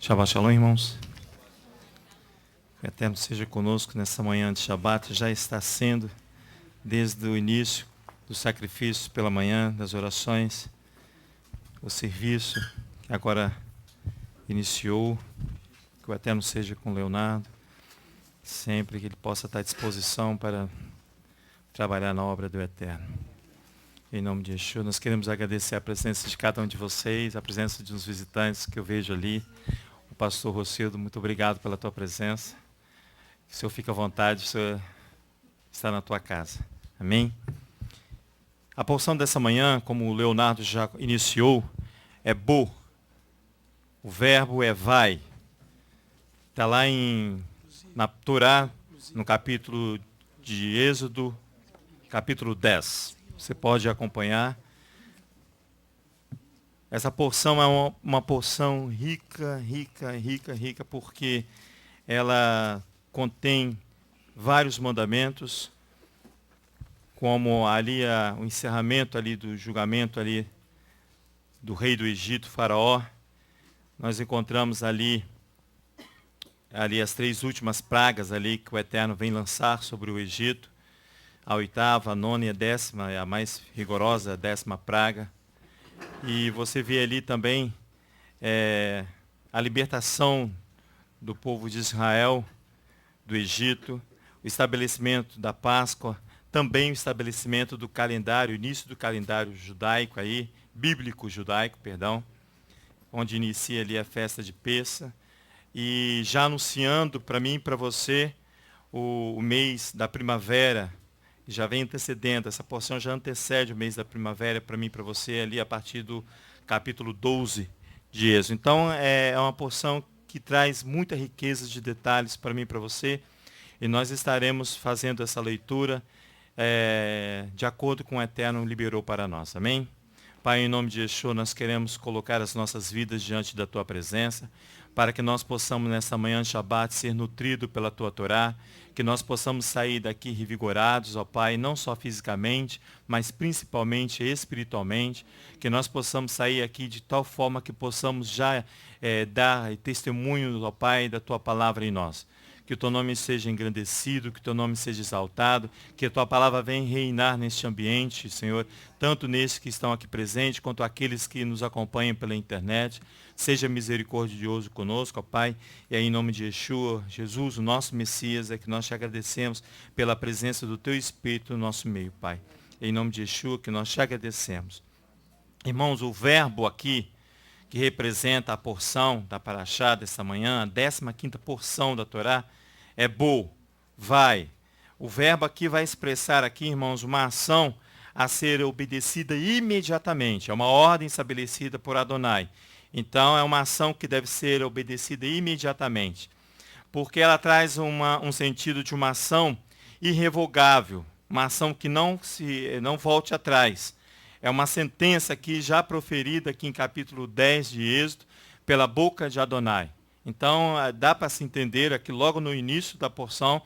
Shabbat Shalom, irmãos. O Eterno seja conosco nessa manhã de Shabbat. Já está sendo desde o início do sacrifício pela manhã, das orações, o serviço que agora iniciou. Que o Eterno seja com Leonardo, sempre que ele possa estar à disposição para trabalhar na obra do Eterno. Em nome de Yeshua, nós queremos agradecer a presença de cada um de vocês, a presença de uns visitantes que eu vejo ali. O pastor Rocildo, muito obrigado pela tua presença. Que o Senhor fique à vontade, o Senhor está na tua casa. Amém? A porção dessa manhã, como o Leonardo já iniciou, é bo. O verbo é vai. Está lá na Torá, no capítulo de Êxodo, capítulo 10. Você pode acompanhar. Essa porção é uma porção rica, porque ela contém vários mandamentos, como ali o encerramento ali do julgamento ali do rei do Egito, Faraó. Nós encontramos ali as 3 últimas pragas ali que o Eterno vem lançar sobre o Egito. A 8ª, a 9ª e a 10ª, é a mais rigorosa, a 10ª praga. E você vê ali também a libertação do povo de Israel do Egito, o estabelecimento da Páscoa, também o estabelecimento do calendário, início do calendário judaico aí, bíblico judaico, perdão, onde inicia ali a festa de Pêssah, e já anunciando para mim e para você o mês da primavera. Já vem antecedendo, essa porção já antecede o mês da primavera para mim e para você ali a partir do capítulo 12 de Êxodo. Então é uma porção que traz muita riqueza de detalhes para mim e para você, e nós estaremos fazendo essa leitura de acordo com o Eterno liberou para nós. Amém? Pai, em nome de Yeshua, nós queremos colocar as nossas vidas diante da Tua presença, para que nós possamos nessa manhã de Shabbat ser nutridos pela Tua Torá, que nós possamos sair daqui revigorados, ó Pai, não só fisicamente, mas principalmente espiritualmente, que nós possamos sair aqui de tal forma que possamos já dar testemunho, ó Pai, da Tua palavra em nós. Que o Teu nome seja engrandecido, que o Teu nome seja exaltado, que a Tua palavra venha reinar neste ambiente, Senhor, tanto nesses que estão aqui presentes, quanto aqueles que nos acompanham pela internet. Seja misericordioso conosco, ó Pai, e aí em nome de Yeshua, Jesus, o nosso Messias, é que nós te agradecemos pela presença do Teu Espírito no nosso meio, Pai. Em nome de Yeshua, que nós te agradecemos. Irmãos, o verbo aqui, que representa a porção da Parashá dessa manhã, a 15ª porção da Torá, é bo, vai. O verbo aqui vai expressar aqui, irmãos, uma ação a ser obedecida imediatamente. É uma ordem estabelecida por Adonai. Então, é uma ação que deve ser obedecida imediatamente. Porque ela traz um sentido de uma ação irrevogável. Uma ação que não volte atrás. É uma sentença aqui já proferida aqui em capítulo 10 de Êxodo, pela boca de Adonai. Então, dá para se entender aqui logo no início da porção,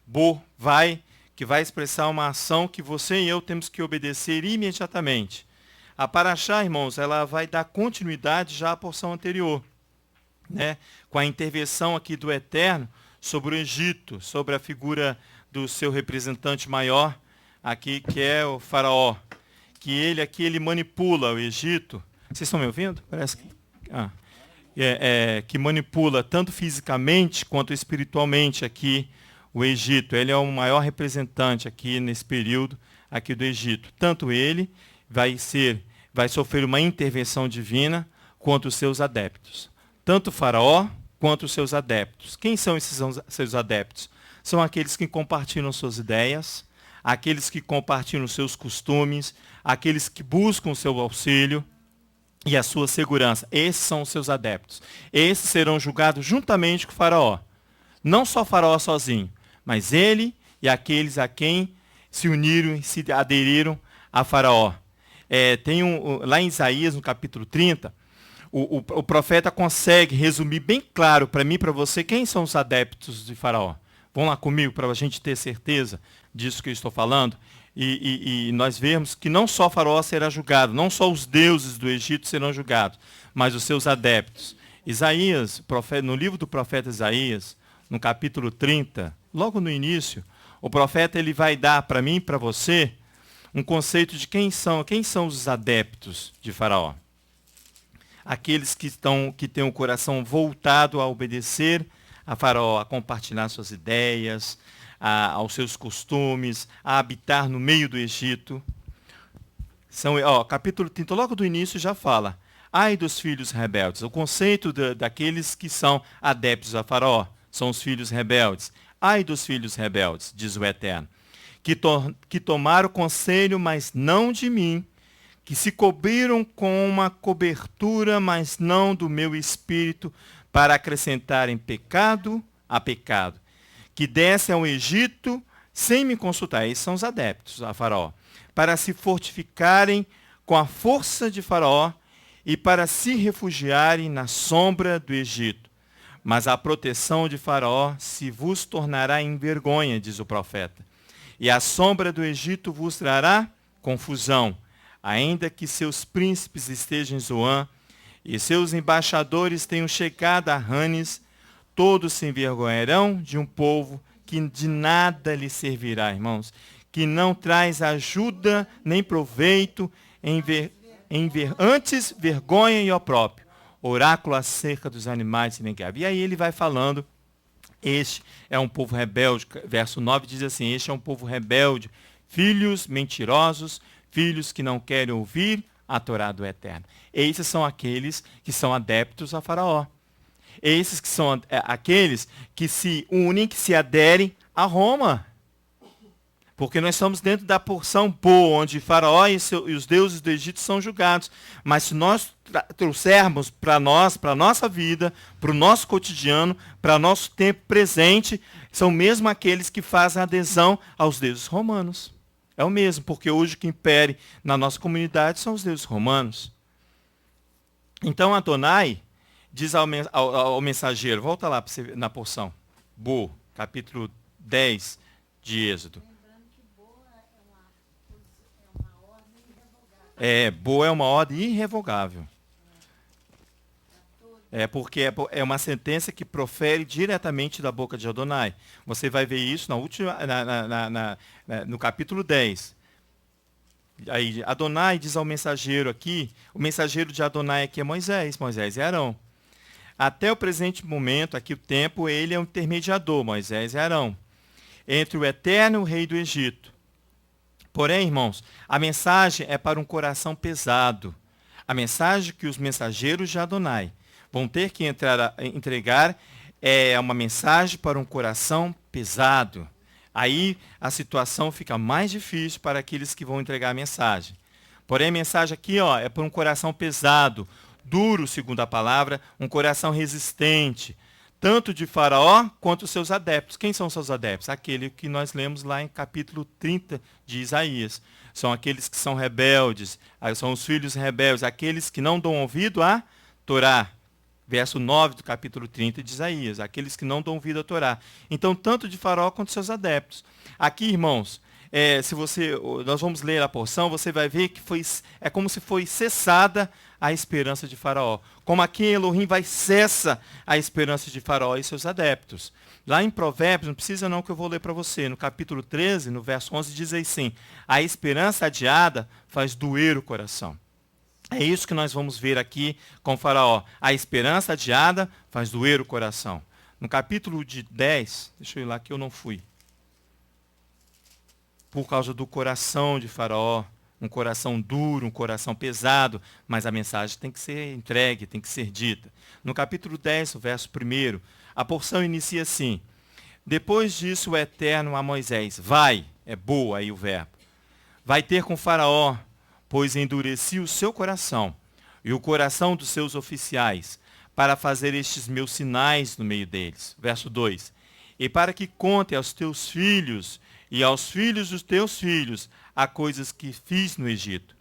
bo, vai, que vai expressar uma ação que você e eu temos que obedecer imediatamente. A Parashá, irmãos, ela vai dar continuidade já à porção anterior, né? Com a intervenção aqui do Eterno sobre o Egito, sobre a figura do seu representante maior, aqui que é o Faraó. Que ele manipula o Egito. Vocês estão me ouvindo? Parece que... que manipula tanto fisicamente quanto espiritualmente aqui o Egito. Ele é o maior representante aqui nesse período aqui do Egito. Tanto ele vai sofrer uma intervenção divina quanto os seus adeptos. Tanto o Faraó quanto os seus adeptos. Quem são esses seus adeptos? São aqueles que compartilham suas ideias, aqueles que compartilham seus costumes, aqueles que buscam o seu auxílio e a sua segurança. Esses são os seus adeptos. Esses serão julgados juntamente com o Faraó. Não só o Faraó sozinho, mas ele e aqueles a quem se uniram e se aderiram a Faraó. Lá em Isaías, no capítulo 30, o profeta consegue resumir bem claro para mim e para você quem são os adeptos de Faraó. Vão lá comigo para a gente ter certeza disso que eu estou falando. E nós vemos que não só Faraó será julgado, não só os deuses do Egito serão julgados, mas os seus adeptos. Isaías, no livro do profeta Isaías, no capítulo 30, logo no início, o profeta ele vai dar para mim e para você um conceito de quem são os adeptos de Faraó. Aqueles que têm o coração voltado a obedecer a Faraó, a compartilhar suas ideias, aos seus costumes, a habitar no meio do Egito. Capítulo 30, logo do início já fala: ai dos filhos rebeldes. O conceito daqueles que são adeptos a Faraó são os filhos rebeldes. Ai dos filhos rebeldes, diz o Eterno, que tomaram conselho, mas não de mim, que se cobriram com uma cobertura, mas não do meu espírito, para acrescentarem pecado a pecado, que descem ao Egito sem me consultar. Esses são os adeptos a Faraó, para se fortificarem com a força de Faraó e para se refugiarem na sombra do Egito. Mas a proteção de Faraó se vos tornará em vergonha, diz o profeta. E a sombra do Egito vos trará confusão, ainda que seus príncipes estejam em Zoan e seus embaixadores tenham chegado a Ranes, todos se envergonharão de um povo que de nada lhe servirá, irmãos, que não traz ajuda nem proveito, antes vergonha e opróprio. Oráculo acerca dos animais de Negev. E aí ele vai falando, este é um povo rebelde, verso 9 diz assim: este é um povo rebelde, filhos mentirosos, filhos que não querem ouvir a Torá do Eterno. Esses são aqueles que são adeptos a Faraó. Esses que são aqueles que se unem, que se aderem a Roma. Porque nós estamos dentro da porção boa, onde Faraó e os deuses do Egito são julgados. Mas se nós trouxermos para nós, para a nossa vida, para o nosso cotidiano, para o nosso tempo presente, são mesmo aqueles que fazem adesão aos deuses romanos. É o mesmo, porque hoje o que impere na nossa comunidade são os deuses romanos. Então Adonai diz ao mensageiro, volta lá na porção, Bo, capítulo 10 de Êxodo. Bo é uma ordem irrevogável. Porque é uma sentença que profere diretamente da boca de Adonai. Você vai ver isso no capítulo 10. Aí Adonai diz ao mensageiro aqui, o mensageiro de Adonai aqui é Moisés e Arão. Até o presente momento, aqui o tempo, ele é um intermediador, Moisés e Arão, entre o Eterno e o rei do Egito. Porém, irmãos, a mensagem é para um coração pesado. A mensagem que os mensageiros de Adonai vão ter que entregar é uma mensagem para um coração pesado. Aí a situação fica mais difícil para aqueles que vão entregar a mensagem. Porém, a mensagem aqui é para um coração pesado, duro, segundo a palavra, um coração resistente, tanto de Faraó quanto os seus adeptos. Quem são os seus adeptos? Aquele que nós lemos lá em capítulo 30 de Isaías. São aqueles que são rebeldes, são os filhos rebeldes, aqueles que não dão ouvido à Torá. Verso 9 do capítulo 30 de Isaías, aqueles que não dão ouvido à Torá. Então, tanto de Faraó quanto seus adeptos. Aqui, irmãos, nós vamos ler a porção, você vai ver que é como se foi cessada a esperança de Faraó. Como aqui Elohim cessa a esperança de Faraó e seus adeptos. Lá em Provérbios, não precisa não que eu vou ler para você, no capítulo 13, no verso 11, diz assim: a esperança adiada faz doer o coração. É isso que nós vamos ver aqui com Faraó. A esperança adiada faz doer o coração. No capítulo 10, deixa eu ir lá que eu não fui. Por causa do coração de Faraó, um coração duro, um coração pesado, mas a mensagem tem que ser entregue, tem que ser dita. No capítulo 10, o verso 1, a porção inicia assim: depois disso o Eterno a Moisés, vai, é boa aí o verbo, vai ter com Faraó, pois endureci o seu coração e o coração dos seus oficiais, para fazer estes meus sinais no meio deles. Verso 2. E para que conte aos teus filhos e aos filhos dos teus filhos a coisas que fiz no Egito,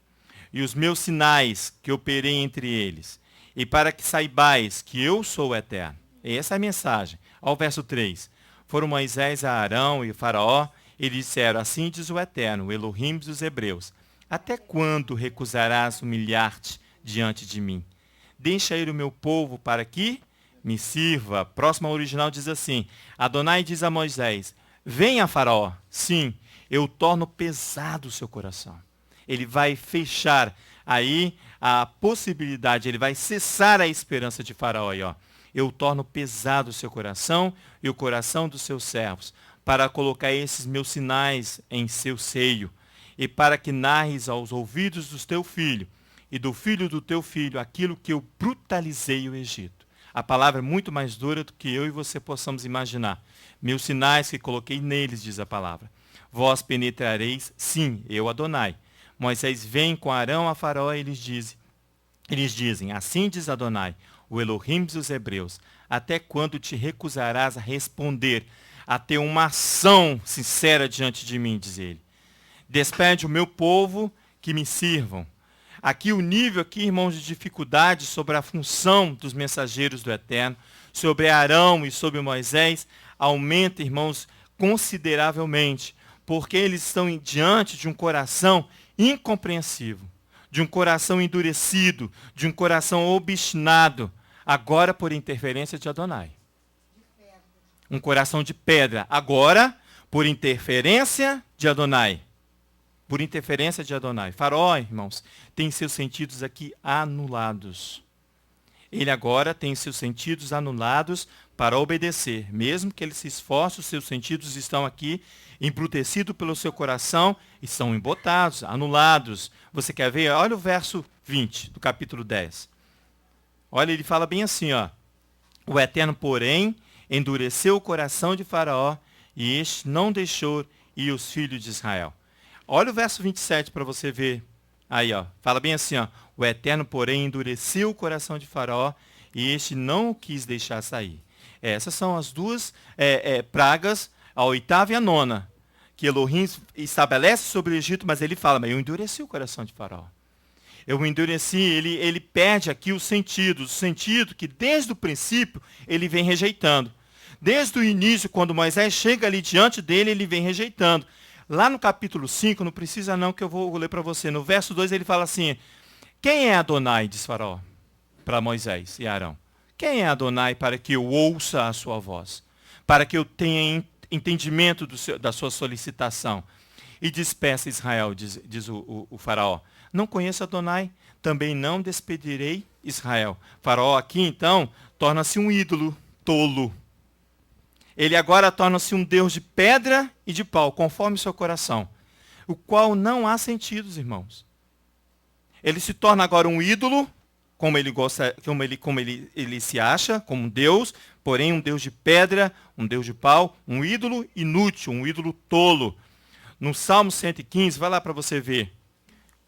e os meus sinais que operei entre eles, e para que saibais que eu sou o Eterno. E essa é a mensagem. Ao verso 3. Foram Moisés a Arão e Faraó, e disseram: assim diz o Eterno, o Elohim dos Hebreus, até quando recusarás humilhar-te diante de mim? Deixa ir o meu povo para que me sirva. Próxima original diz assim: Adonai diz a Moisés: venha, Faraó. Sim, eu torno pesado o seu coração. Ele vai fechar aí a possibilidade, ele vai cessar a esperança de Faraó. Aí, ó. Eu torno pesado o seu coração e o coração dos seus servos, para colocar esses meus sinais em seu seio, e para que narres aos ouvidos do teu filho e do filho do teu filho aquilo que eu brutalizei o Egito. A palavra é muito mais dura do que eu e você possamos imaginar. Meus sinais que coloquei neles, diz a palavra. Vós penetrareis, sim, eu Adonai. Moisés vem com Arão a Faraó e eles dizem, assim diz Adonai, o Elohim dos hebreus, até quando te recusarás a responder, a ter uma ação sincera diante de mim, diz ele. Despede o meu povo que me sirvam. Aqui o nível, aqui, irmãos, de dificuldade sobre a função dos mensageiros do Eterno, sobre Arão e sobre Moisés, aumenta, irmãos, consideravelmente, porque eles estão diante de um coração incompreensivo, de um coração endurecido, de um coração obstinado, agora por interferência de Adonai. Um coração de pedra, agora por interferência de Adonai. Por interferência de Adonai. Faraó, irmãos, tem seus sentidos aqui anulados. Ele agora tem seus sentidos anulados para obedecer. Mesmo que ele se esforce, os seus sentidos estão aqui embrutecidos pelo seu coração, estão embotados, anulados. Você quer ver? Olha o verso 20 do capítulo 10. Olha, ele fala bem assim, ó. O Eterno, porém, endureceu o coração de Faraó, e este não deixou ir os filhos de Israel. Olha o verso 27 para você ver. Aí, ó, fala bem assim, ó. O Eterno, porém, endureceu o coração de Faraó, e este não o quis deixar sair. Essas são as duas pragas, a oitava e a nona, que Elohim estabelece sobre o Egito, mas ele fala, mas eu endureci o coração de Faraó. Eu endureci, ele perde aqui o sentido que desde o princípio ele vem rejeitando. Desde o início, quando Moisés chega ali diante dele, ele vem rejeitando. Lá no capítulo 5, não precisa não que eu vou ler para você. No verso 2 ele fala assim, quem é Adonai, diz Faraó, para Moisés e Arão. Quem é Adonai para que eu ouça a sua voz? Para que eu tenha entendimento da sua solicitação? E despeça Israel, diz o Faraó. Não conheço Adonai, também não despedirei Israel. Faraó aqui, então, torna-se um ídolo tolo. Ele agora torna-se um Deus de pedra e de pau, conforme seu coração, o qual não há sentidos, irmãos. Ele se torna agora um ídolo, como ele gosta, como ele se acha, como um Deus, porém um Deus de pedra, um Deus de pau, um ídolo inútil, um ídolo tolo. No Salmo 115, vai lá para você ver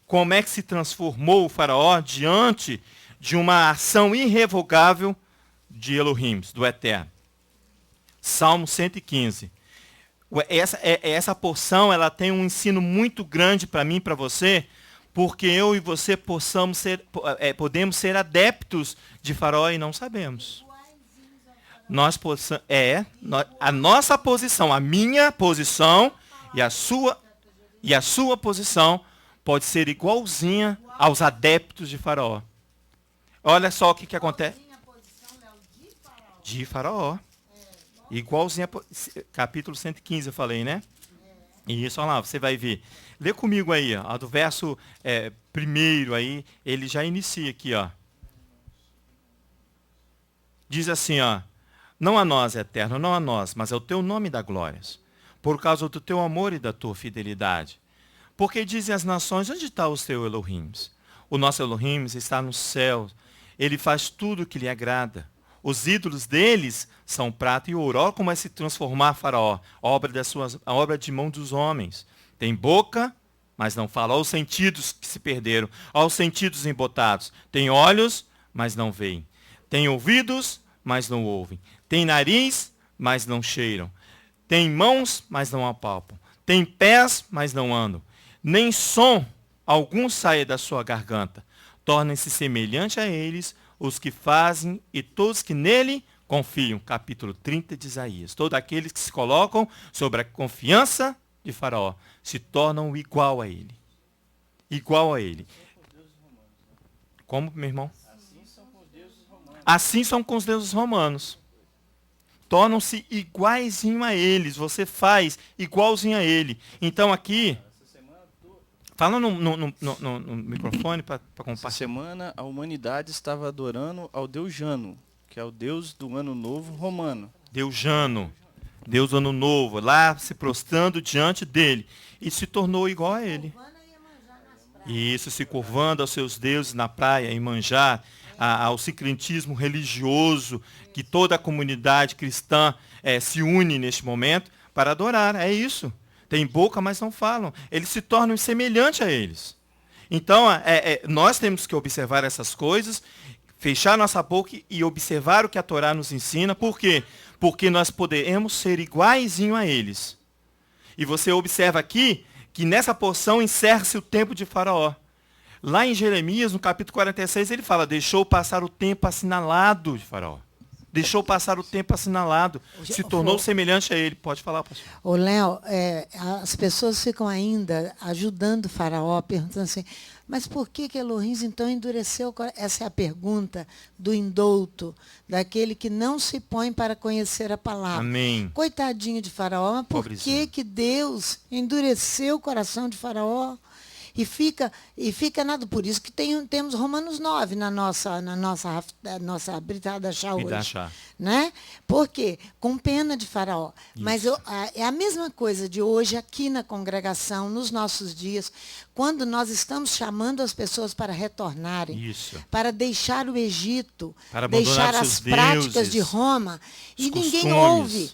como é que se transformou o Faraó diante de uma ação irrevogável de Elohim, do Eterno. Salmo 115. Essa porção ela tem um ensino muito grande para mim e para você, porque eu e você podemos ser adeptos de Faraó e não sabemos. A nossa posição, a minha posição e a sua posição pode ser igualzinha aos adeptos de Faraó. Olha só o que acontece. De Faraó. Igualzinho capítulo 115 eu falei, né? Isso, olha lá, você vai ver. Lê comigo aí, ó, do verso primeiro aí, ele já inicia aqui, ó. Diz assim, ó. Não a nós, Eterno, não a nós, mas ao teu nome dá glórias, por causa do teu amor e da tua fidelidade. Porque dizem as nações, onde está o teu Elohim? O nosso Elohim está no céu, ele faz tudo o que lhe agrada. Os ídolos deles são prata e ouro. Olha como é se transformar Faraó, a obra de mão dos homens. Tem boca, mas não fala. Olha os sentidos que se perderam. Olha os sentidos embotados. Tem olhos, mas não veem. Tem ouvidos, mas não ouvem. Tem nariz, mas não cheiram. Tem mãos, mas não apalpam. Tem pés, mas não andam. Nem som algum sai da sua garganta. Tornem-se semelhante a eles os que fazem e todos que nele confiam. Capítulo 30 de Isaías. Todos aqueles que se colocam sobre a confiança de Faraó se tornam igual a ele. Igual a ele. Como, meu irmão? Assim são com os deuses romanos. Tornam-se iguaizinho a eles. Você faz igualzinho a ele. Então aqui, fala no microfone para compartilhar. Essa semana a humanidade estava adorando ao deus Jano, que é o deus do ano novo romano. Deus Jano, Deus do ano novo, lá se prostrando diante dele. E se tornou igual a ele. E isso, se curvando aos seus deuses na praia, em Manjar, ao sincretismo religioso que toda a comunidade cristã se une neste momento para adorar. É isso. Tem boca, mas não falam. Eles se tornam semelhantes a eles. Então, nós temos que observar essas coisas, fechar nossa boca e observar o que a Torá nos ensina. Por quê? Porque nós podemos ser iguaizinho a eles. E você observa aqui que nessa porção encerra-se o tempo de Faraó. Lá em Jeremias, no capítulo 46, ele fala, deixou passar o tempo assinalado de Faraó. Deixou passar o tempo assinalado. Se tornou semelhante a ele. Pode falar, pastor. Ô, Léo, as pessoas ficam ainda ajudando o Faraó, perguntando assim, mas por que Elohim então endureceu? Essa é a pergunta do indouto, daquele que não se põe para conhecer a palavra. Amém. Coitadinho de Faraó, mas por que Deus endureceu o coração de Faraó? E fica nada. Por isso que temos Romanos 9 na nossa Britada Chá hoje. Né? Por quê? Com pena de Faraó. Isso. Mas é a mesma coisa de hoje aqui na congregação, nos nossos dias, quando nós estamos chamando as pessoas para retornarem, isso, para deixar o Egito, para deixar as práticas deuses, de Roma, e ninguém costumes. ouve.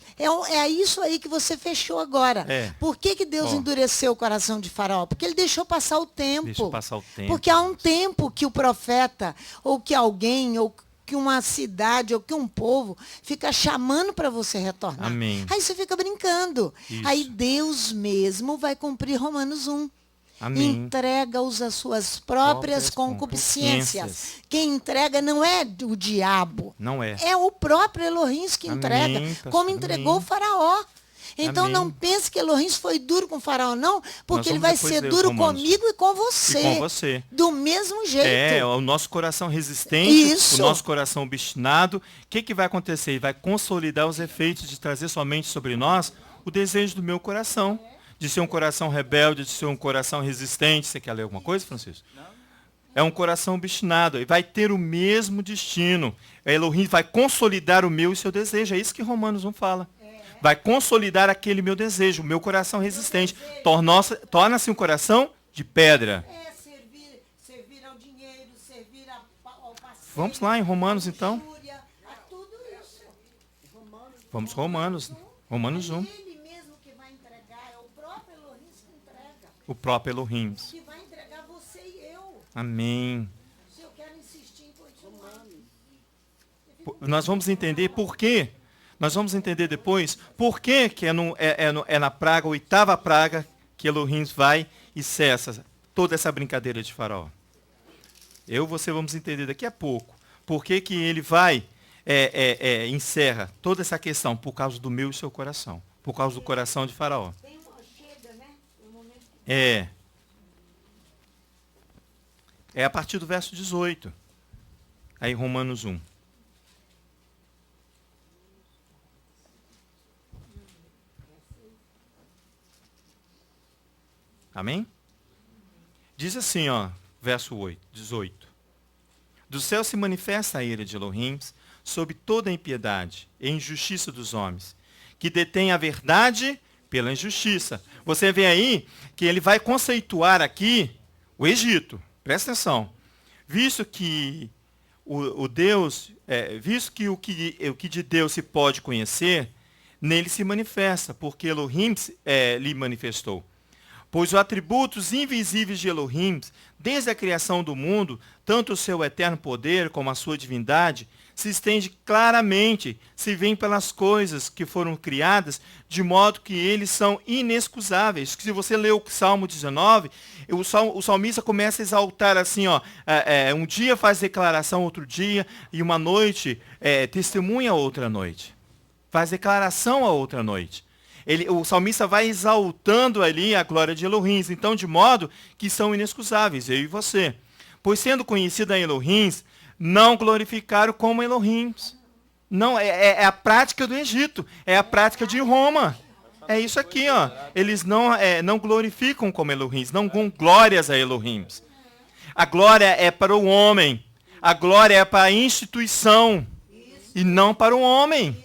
É isso aí que você fechou agora. Por que Deus endureceu o coração de Faraó? Porque ele deixou passar o tempo. Deixa passar o tempo. Porque há um tempo que o profeta, ou que alguém, ou que uma cidade, ou que um povo fica chamando para você retornar. Amém. Aí você fica brincando. Isso. Aí Deus mesmo vai cumprir Romanos 1. Amém. Entrega-os às suas próprias concupiscências. Quem entrega não é o diabo. Não é. É o próprio Elohim que entrega, como entregou o Faraó. Então Amém. não pense que Elohim foi duro com o Faraó, não, porque ele vai ser duro comigo e com você. E com você. Do mesmo jeito. O nosso coração resistente, Isso. O nosso coração obstinado. O que vai acontecer? Ele vai consolidar os efeitos de trazer somente sobre nós o desejo do meu coração. De ser um coração rebelde, de ser um coração resistente. Você quer ler alguma coisa, Francisco? Não. É um coração obstinado. E vai ter o mesmo destino. Elohim vai consolidar o meu e seu desejo. É isso que Romanos 1 fala. Vai consolidar aquele meu desejo, o meu coração resistente. Torna-se um coração de pedra. Servir ao dinheiro, servir ao passeio. Vamos lá em Romanos, então. Tudo isso. Vamos Romanos 1. Ele mesmo que vai entregar, é o próprio Elohim que entrega. O próprio Elohim. Que vai entregar você e eu. Amém. Se eu quero insistir em continuar. Nós vamos entender por quê. Nós vamos entender depois por que é na praga, a 8ª praga, que Elohim vai e cessa toda essa brincadeira de Faraó. Você vamos entender daqui a pouco. Por que ele vai encerra toda essa questão por causa do meu e seu coração. Por causa do coração de Faraó. Chega, né? É a partir do verso 18. Aí Romanos 1. Amém? Diz assim, verso 18. Do céu se manifesta a ira de Elohim sobre toda a impiedade e injustiça dos homens, que detêm a verdade pela injustiça. Você vê aí que ele vai conceituar aqui o Egito. Presta atenção. Visto que o que de Deus se pode conhecer, nele se manifesta, porque Elohim lhe manifestou. Pois os atributos invisíveis de Elohim, desde a criação do mundo, tanto o seu eterno poder como a sua divindade, se estende claramente, se vêem pelas coisas que foram criadas, de modo que eles são inexcusáveis. Se você lê o Salmo 19, o salmista começa a exaltar assim, um dia faz declaração outro dia, e uma noite testemunha outra noite. Faz declaração a outra noite. O salmista vai exaltando ali a glória de Elohim, então de modo que são inexcusáveis, eu e você. Pois sendo conhecida a Elohim, não glorificaram como Elohim. Não, é a prática do Egito, é a prática de Roma. É isso aqui, ó. Eles não glorificam como Elohim, não dão glórias a Elohim. A glória é para o homem, a glória é para a instituição e não para o homem.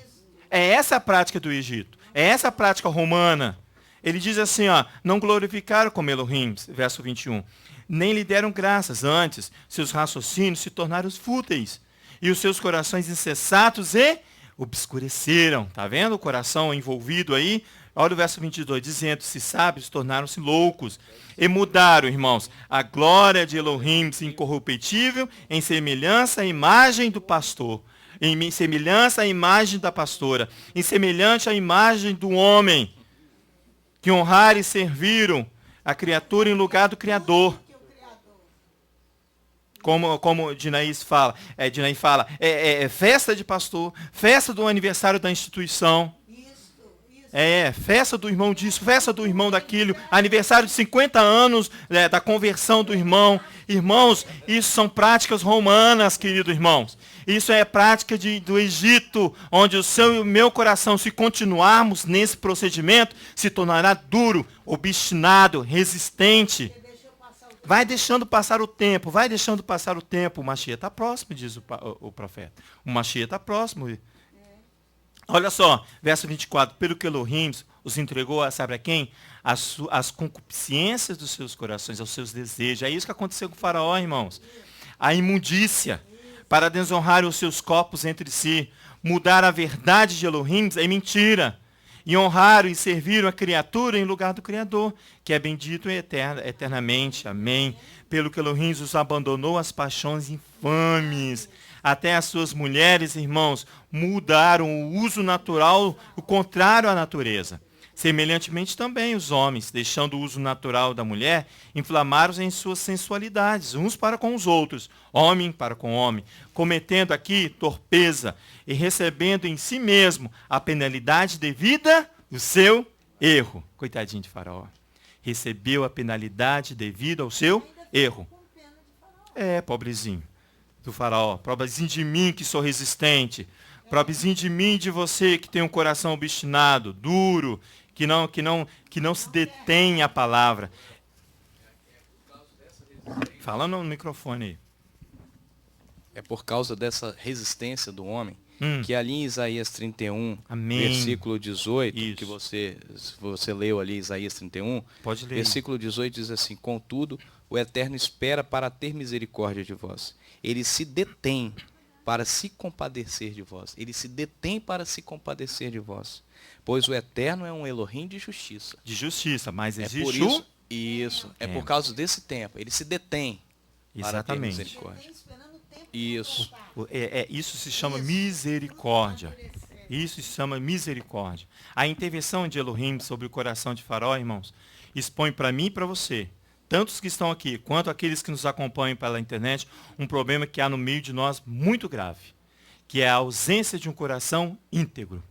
É essa a prática do Egito, é essa a prática romana. Ele diz assim, ó, não glorificaram como Elohim, verso 21. Nem lhe deram graças, antes seus raciocínios se tornaram fúteis e os seus corações insensatos e obscureceram. Está vendo o coração envolvido aí? Olha o verso 22, dizendo, se sábios tornaram-se loucos e mudaram, irmãos, a glória de Elohim incorruptível em semelhança à imagem do pastor, em semelhança à imagem da pastora, em semelhante à imagem do homem, que honraram e serviram a criatura em lugar do Criador. Como Dinaí fala, festa de pastor, festa do aniversário da instituição. Festa do irmão disso, festa do irmão daquilo, aniversário de 50 anos da conversão do irmão. Irmãos, isso são práticas romanas, queridos irmãos. Isso é prática do Egito, onde o seu e o meu coração, se continuarmos nesse procedimento, se tornará duro, obstinado, resistente. Vai deixando passar o tempo, vai deixando passar o tempo. O Mashiach está próximo, diz o profeta. O Mashiach está próximo. Olha só, verso 24. Pelo que Elohim os entregou, sabe a quem? As concupiscências dos seus corações, aos seus desejos. É isso que aconteceu com o faraó, irmãos. A imundícia, para desonrar os seus corpos entre si. Mudar a verdade de Elohim em mentira. E honraram e serviram a criatura em lugar do Criador, que é bendito eternamente. Amém. Pelo que Elohim os abandonou às paixões infames. Até as suas mulheres, irmãos, mudaram o uso natural, o contrário à natureza. Semelhantemente também os homens, deixando o uso natural da mulher, inflamaram-se em suas sensualidades, uns para com os outros, homem para com homem, cometendo aqui torpeza e recebendo em si mesmo a penalidade devida do seu erro. Coitadinho de Faraó. Recebeu a penalidade devida ao seu erro. Pobrezinho do Faraó, pobrezinho de mim que sou resistente, pobrezinho de mim e de você que tem um coração obstinado, duro, que não se detém a palavra. Fala no microfone aí. É por causa dessa resistência do homem, que ali em Isaías 31, Amém. Versículo 18, Isso. que você leu ali, Isaías 31, Pode ler. Versículo 18 diz assim, contudo, o Eterno espera para ter misericórdia de vós. Ele se detém para se compadecer de vós. Ele se detém para se compadecer de vós. Pois o Eterno é um Elohim de justiça. De justiça, mas existe por isso, é por causa desse tempo. Ele se detém para ter Exatamente. misericórdia. Isso. Isso se chama misericórdia. Isso se chama misericórdia. A intervenção de Elohim sobre o coração de Faraó, irmãos, expõe para mim e para você, tantos que estão aqui, quanto aqueles que nos acompanham pela internet, um problema que há no meio de nós muito grave, que é a ausência de um coração íntegro.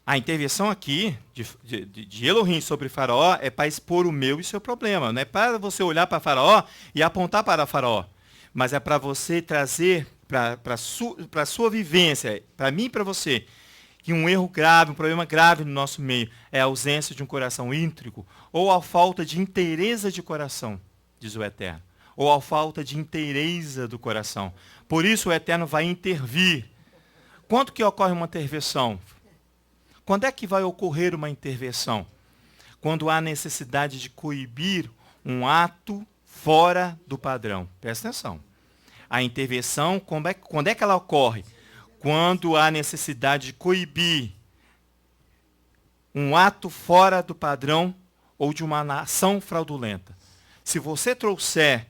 A intervenção aqui de Elohim sobre Faraó é para expor o meu e seu problema. Não é para você olhar para Faraó e apontar para Faraó, mas é para você trazer para a sua vivência, para mim e para você, que um erro grave, um problema grave no nosso meio é a ausência de um coração íntegro ou a falta de inteireza de coração, diz o Eterno, ou a falta de inteireza do coração. Por isso o Eterno vai intervir. Quando que ocorre uma intervenção? Quando é que vai ocorrer uma intervenção? Quando há necessidade de coibir um ato fora do padrão. Presta atenção. A intervenção, quando é que ela ocorre? Quando há necessidade de coibir um ato fora do padrão ou de uma ação fraudulenta. Se você trouxer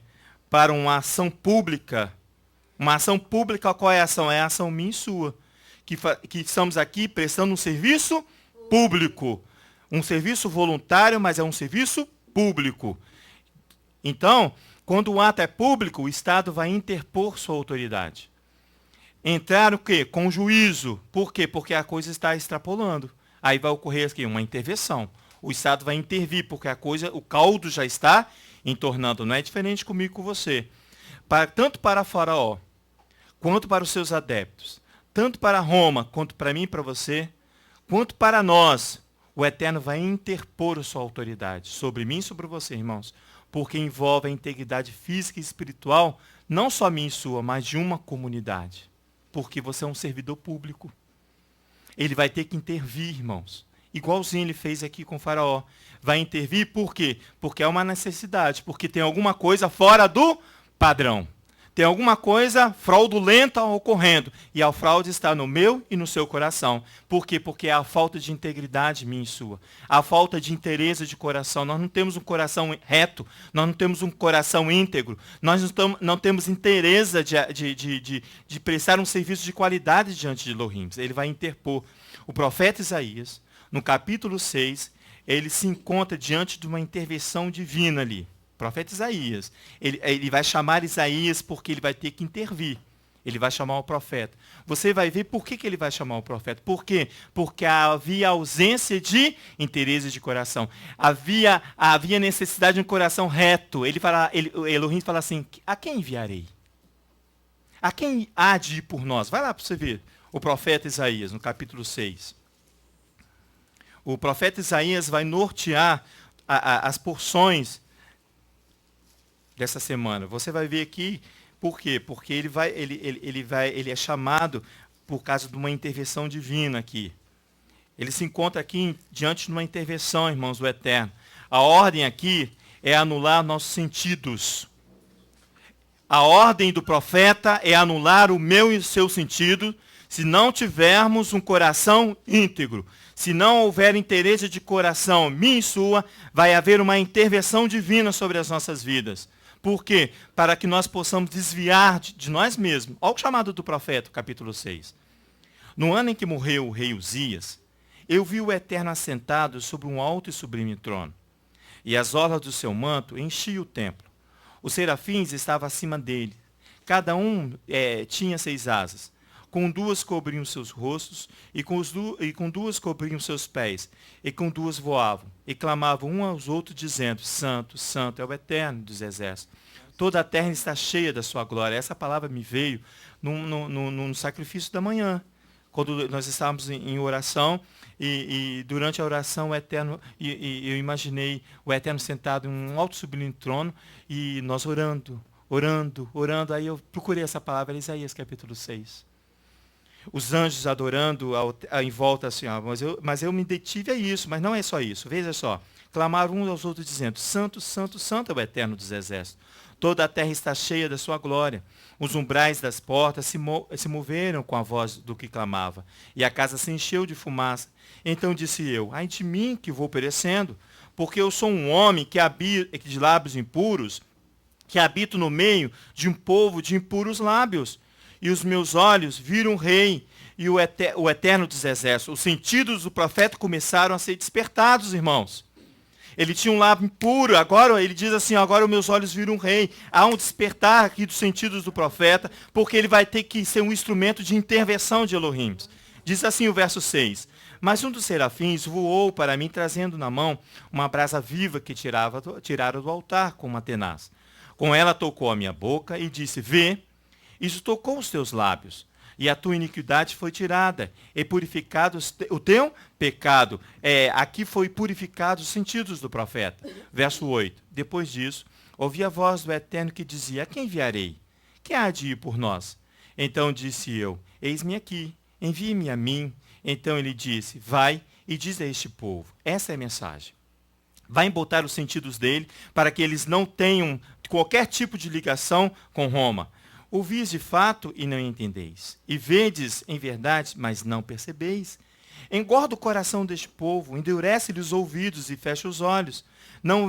para uma ação pública, qual é a ação? É a ação minha e sua. Que estamos aqui prestando um serviço público. Um serviço voluntário, mas é um serviço público. Então, quando o ato é público, o Estado vai interpor sua autoridade. Entrar o quê? Com juízo. Por quê? Porque a coisa está extrapolando. Aí vai ocorrer aqui uma intervenção. O Estado vai intervir, porque o caldo já está entornando. Não é diferente comigo e com você. tanto para Faraó, quanto para os seus adeptos, tanto para Roma, quanto para mim e para você, quanto para nós, o Eterno vai interpor a sua autoridade sobre mim e sobre você, irmãos, porque envolve a integridade física e espiritual, não só minha e sua, mas de uma comunidade, porque você é um servidor público. Ele vai ter que intervir, irmãos, igualzinho ele fez aqui com o Faraó. Vai intervir por quê? Porque é uma necessidade, porque tem alguma coisa fora do padrão. Tem alguma coisa fraudulenta ocorrendo. E a fraude está no meu e no seu coração. Por quê? Porque é a falta de integridade minha e sua. A falta de interesse de coração. Nós não temos um coração reto. Nós não temos um coração íntegro. Nós não temos interesse de prestar um serviço de qualidade diante de Elohim. Ele vai interpor. O profeta Isaías, no capítulo 6, ele se encontra diante de uma intervenção divina ali. Profeta Isaías, ele vai chamar Isaías porque ele vai ter que intervir. Ele vai chamar o profeta. Você vai ver por que ele vai chamar o profeta. Por quê? Porque havia ausência de interesse de coração. Havia necessidade de um coração reto. Elohim fala assim, a quem enviarei? A quem há de ir por nós? Vai lá para você ver. O profeta Isaías, no capítulo 6. O profeta Isaías vai nortear as porções dessa semana. Você vai ver aqui, por quê? Porque ele é chamado por causa de uma intervenção divina aqui. Ele se encontra aqui diante de uma intervenção, irmãos, do Eterno. A ordem aqui é anular nossos sentidos. A ordem do profeta é anular o meu e o seu sentido, se não tivermos um coração íntegro. Se não houver interesse de coração, minha e sua, vai haver uma intervenção divina sobre as nossas vidas. Por quê? Para que nós possamos desviar de nós mesmos. Olha o chamado do profeta, capítulo 6. No ano em que morreu o rei Uzias, eu vi o Eterno assentado sobre um alto e sublime trono, e as orlas do seu manto enchiam o templo. Os serafins estavam acima dele. Cada um tinha 6 asas. Com 2 cobriam seus rostos, e com 2 cobriam seus pés, e com 2 voavam, e clamavam um aos outros, dizendo, Santo, Santo é o Eterno dos exércitos. Toda a terra está cheia da sua glória. Essa palavra me veio no sacrifício da manhã, quando nós estávamos em oração, e durante a oração o Eterno, eu imaginei o Eterno sentado em um alto sublime trono, e nós orando, aí eu procurei essa palavra, Isaías capítulo 6. Os anjos adorando em volta assim, mas eu me detive a isso, mas não é só isso, veja só. Clamaram uns aos outros dizendo, Santo, Santo, Santo é o Eterno dos exércitos. Toda a terra está cheia da sua glória. Os umbrais das portas se moveram com a voz do que clamava, e a casa se encheu de fumaça. Então disse eu, ai de mim que vou perecendo, porque eu sou um homem de lábios impuros, que habito no meio de um povo de impuros lábios. E os meus olhos viram o rei e o Eterno dos exércitos. Os sentidos do profeta começaram a ser despertados, irmãos. Ele tinha um lábio impuro, agora ele diz assim, agora os meus olhos viram o rei. Há um despertar aqui dos sentidos do profeta, porque ele vai ter que ser um instrumento de intervenção de Elohim. Diz assim o verso 6, mas um dos serafins voou para mim, trazendo na mão uma brasa viva que tirara do altar com uma tenaz. Com ela tocou a minha boca e disse, vê, isso tocou os teus lábios, e a tua iniquidade foi tirada, e purificado o teu pecado. Aqui foi purificado os sentidos do profeta. Verso 8. Depois disso, ouvi a voz do Eterno que dizia, a quem enviarei? Quem há de ir por nós? Então disse eu, eis-me aqui, envie-me a mim. Então ele disse, vai e diz a este povo. Essa é a mensagem. Vai embotar os sentidos dele, para que eles não tenham qualquer tipo de ligação com Roma. Ouvis de fato e não entendeis, e vedes em verdade, mas não percebeis. Engorda o coração deste povo, endurece-lhe os ouvidos e fecha os olhos. Não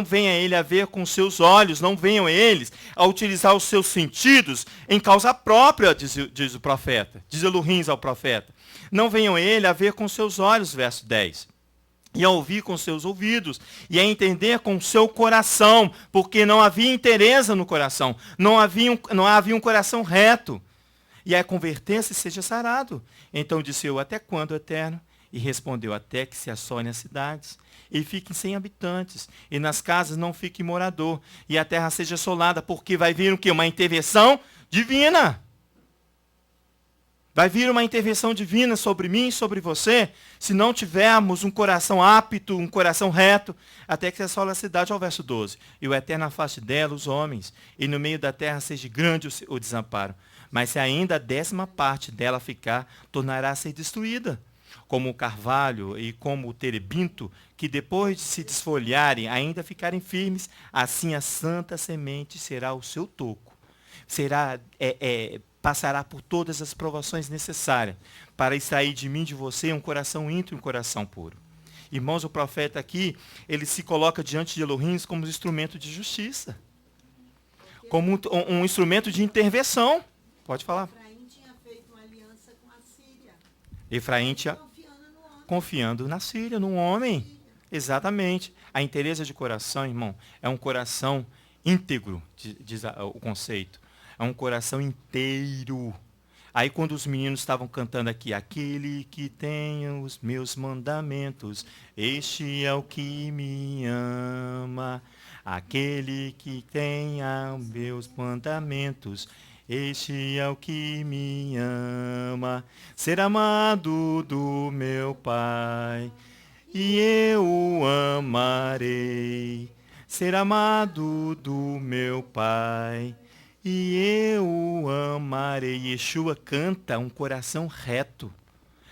venha ele a ver com seus olhos, não venham eles a utilizar os seus sentidos em causa própria, diz o profeta, diz Elohim ao profeta. Não venham ele a ver com seus olhos, verso 10. E a ouvir com seus ouvidos, e a entender com o seu coração, porque não havia interesse no coração, não havia um coração reto, e a converter-se seja sarado. Então disse eu, até quando, Eterno? E respondeu, até que se assolem as cidades, e fiquem sem habitantes, e nas casas não fique morador, e a terra seja assolada, porque vai vir o quê? Uma intervenção divina. Vai vir uma intervenção divina sobre mim e sobre você, se não tivermos um coração apto, um coração reto, até que se assole a cidade, ao verso 12. E o Eterno afaste dela os homens, e no meio da terra seja grande o desamparo. Mas se ainda a 10ª parte dela ficar, tornará a ser destruída. Como o carvalho e como o terebinto, que depois de se desfolharem, ainda ficarem firmes, assim a santa semente será o seu toco. Passará por todas as provações necessárias para extrair de mim, de você, um coração íntegro e um coração puro. Irmãos, o profeta aqui, ele se coloca diante de Elohim como um instrumento de justiça. Como um instrumento de intervenção. Pode falar. Efraim tinha feito uma aliança com a Síria. Efraim tinha confiando na Síria, no homem. Exatamente. A inteireza de coração, irmão, é um coração íntegro, diz o conceito. É um coração inteiro. Aí quando os meninos estavam cantando aqui, aquele que tem os meus mandamentos, este é o que me ama. Aquele que tem os meus mandamentos, este é o que me ama. Ser amado do meu Pai, e eu o amarei. Ser amado do meu Pai, e eu o amarei. Yeshua canta um coração reto.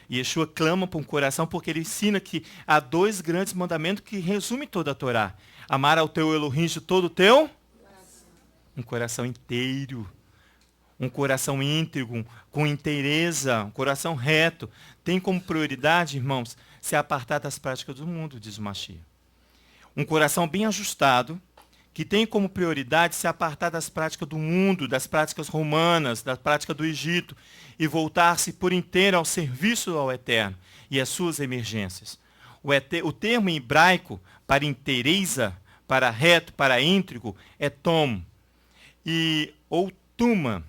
Yeshua clama para um coração porque ele ensina que há 2 grandes mandamentos que resumem toda a Torá. Amar ao teu Elohim de todo o teu um coração inteiro. Um coração íntegro, com inteireza, um coração reto. Tem como prioridade, irmãos, se apartar das práticas do mundo, diz o Mashiach. Um coração bem ajustado, que tem como prioridade se apartar das práticas do mundo, das práticas romanas, da prática do Egito, e voltar-se por inteiro ao serviço ao Eterno e às suas emergências. O termo em hebraico para inteireza, para reto, para íntegro, é tom. Ou tuma,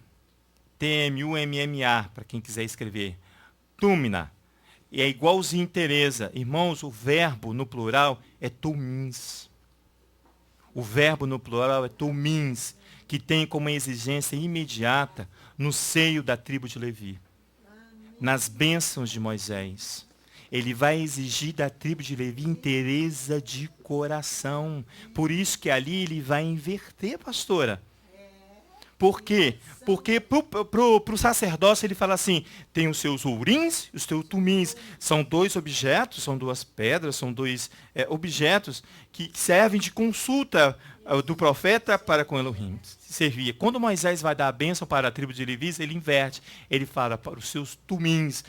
T-M-U-M-M-A, para quem quiser escrever. Tumina. E é igualzinho inteireza. Irmãos, o verbo no plural é tumins. O verbo no plural é tumins, que tem como exigência imediata no seio da tribo de Levi. Nas bênçãos de Moisés. Ele vai exigir da tribo de Levi inteireza de coração. Por isso que ali ele vai inverter, pastora. Por quê? Porque para o sacerdócio ele fala assim, tem os seus urins e os seus tumins. São 2 objetos, são 2 pedras, são 2 objetos que servem de consulta do profeta para com Elohim. Servia. Quando Moisés vai dar a bênção para a tribo de Levi, ele inverte. Ele fala para os seus tumins.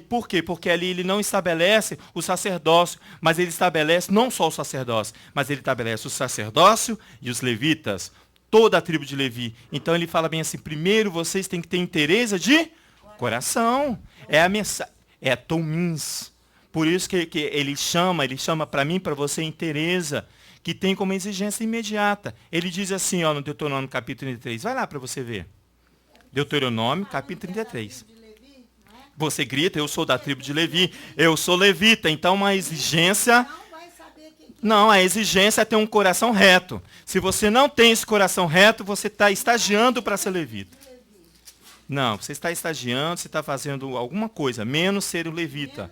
Por quê? Porque ali ele não estabelece o sacerdócio, mas ele estabelece não só o sacerdócio, mas ele estabelece o sacerdócio e os levitas. Toda a tribo de Levi. Então ele fala bem assim, primeiro vocês têm que ter inteireza de coração. É a mensagem, é tomins. Por isso que ele chama para mim, para você, inteireza, que tem como exigência imediata. Ele diz assim, no Deuteronômio capítulo 33, vai lá para você ver. Deuteronômio capítulo 33. Você grita, eu sou da tribo de Levi, eu sou levita, então uma exigência... Não, a exigência é ter um coração reto. Se você não tem esse coração reto, você está estagiando para ser levita. Não, você está estagiando, você está fazendo alguma coisa, menos ser o levita.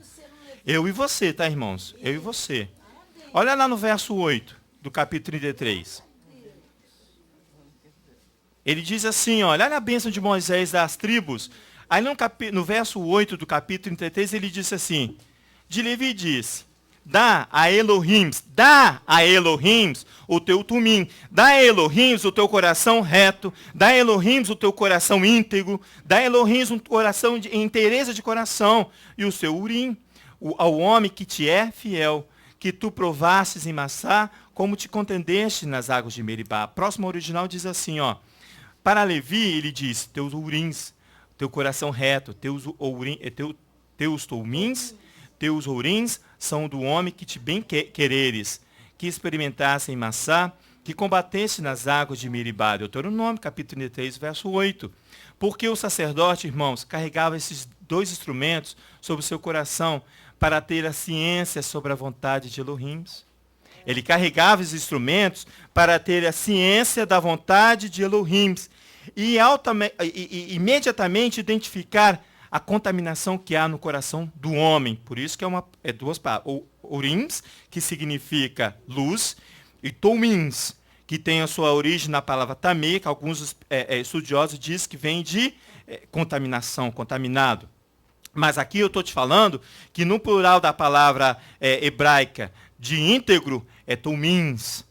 Eu e você, tá, irmãos? Eu e você. Olha lá no verso 8 do capítulo 33. Ele diz assim, olha a bênção de Moisés das tribos. Aí no verso 8 do capítulo 33, ele disse assim, de Levi disse, dá a Elohim o teu tumim, dá a Elohim o teu coração reto, dá a Elohim o teu coração íntegro, dá a Elohim um coração de inteireza de coração, e o seu urim, ao homem que te é fiel, que tu provastes em Massá, como te contendeste nas águas de Meribá. A próxima original diz assim, para Levi, ele diz, teus urins, teu coração reto, teus tumins, teus urins são do homem que te bem quereres, que experimentasse em Massá, que combatesse nas águas de Meribá. Deuteronômio, capítulo 3, verso 8. Porque o sacerdote, irmãos, carregava esses dois instrumentos sobre o seu coração para ter a ciência sobre a vontade de Elohim. Ele carregava os instrumentos para ter a ciência da vontade de Elohim e imediatamente identificar a contaminação que há no coração do homem. Por isso que é duas palavras. Urims, que significa luz, e Tumins, que tem a sua origem na palavra tamê, que alguns estudiosos dizem que vem de contaminação, contaminado. Mas aqui eu estou te falando que no plural da palavra hebraica de íntegro é Tumins.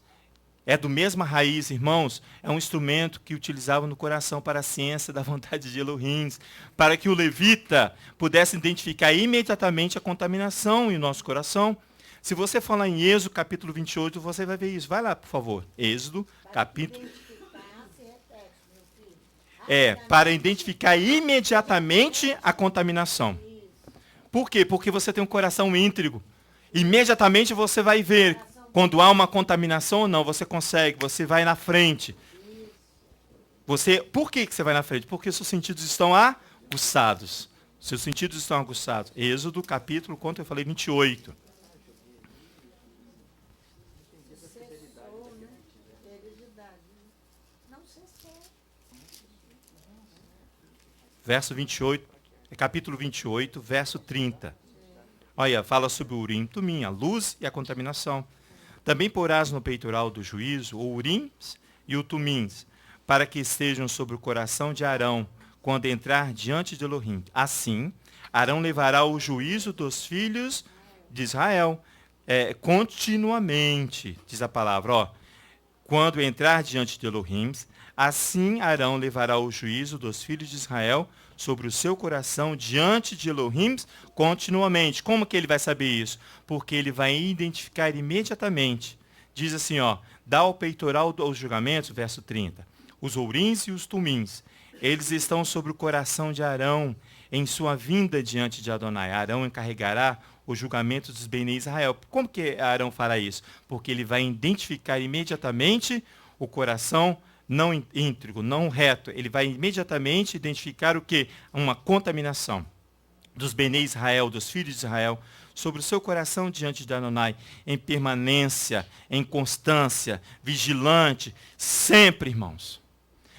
É do mesma raiz, irmãos. É um instrumento que utilizava no coração para a ciência da vontade de Elohim, para que o levita pudesse identificar imediatamente a contaminação em nosso coração. Se você falar em Êxodo, capítulo 28, você vai ver isso. Vai lá, por favor. Êxodo, capítulo... para identificar imediatamente a contaminação. Por quê? Porque você tem um coração íntegro. Imediatamente você vai ver quando há uma contaminação ou não. Você consegue, você vai na frente. Por que você vai na frente? Porque seus sentidos estão aguçados. Seus sentidos estão aguçados. Êxodo, capítulo, quanto eu falei? 28. Verso 28, capítulo 28, verso 30. Olha, fala sobre o Urim, Tumim, a luz e a contaminação. Também porás no peitoral do juízo o Urims e o Tumins, para que estejam sobre o coração de Arão, quando entrar diante de Elohim. Assim, Arão levará o juízo dos filhos de Israel, continuamente, diz a palavra, quando entrar diante de Elohim, assim Arão levará o juízo dos filhos de Israel sobre o seu coração diante de Elohim continuamente. Como que ele vai saber isso? Porque ele vai identificar imediatamente. Diz assim, dá ao peitoral aos julgamentos, verso 30. Os ourins e os tumins, eles estão sobre o coração de Arão em sua vinda diante de Adonai. Arão encarregará o julgamento dos Bnei Israel. Como que Arão fará isso? Porque ele vai identificar imediatamente o coração não íntegro, não reto. Ele vai imediatamente identificar o quê? Uma contaminação dos Bnei Israel, dos filhos de Israel, sobre o seu coração diante de Adonai, em permanência, em constância, vigilante, sempre, irmãos.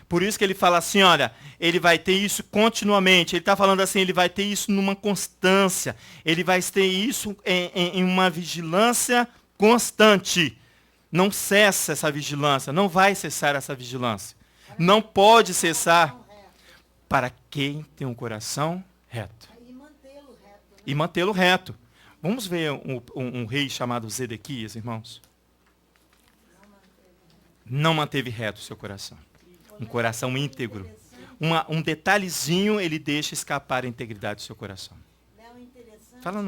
Por isso que ele fala assim, olha, ele vai ter isso continuamente. Ele está falando assim, ele vai ter isso numa constância. Ele vai ter isso em uma vigilância constante. Não cessa essa vigilância, não vai cessar essa vigilância. Não pode cessar para quem tem um coração reto. E mantê-lo reto. Vamos ver um rei chamado Zedequias, irmãos. Não manteve reto o seu coração. Um coração íntegro. Um detalhezinho ele deixa escapar a integridade do seu coração. Fala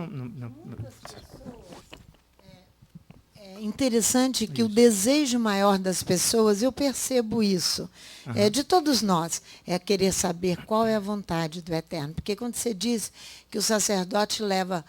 É interessante que o desejo maior das pessoas, eu percebo isso, de todos nós, é querer saber qual é a vontade do Eterno. Porque quando você diz que o sacerdote leva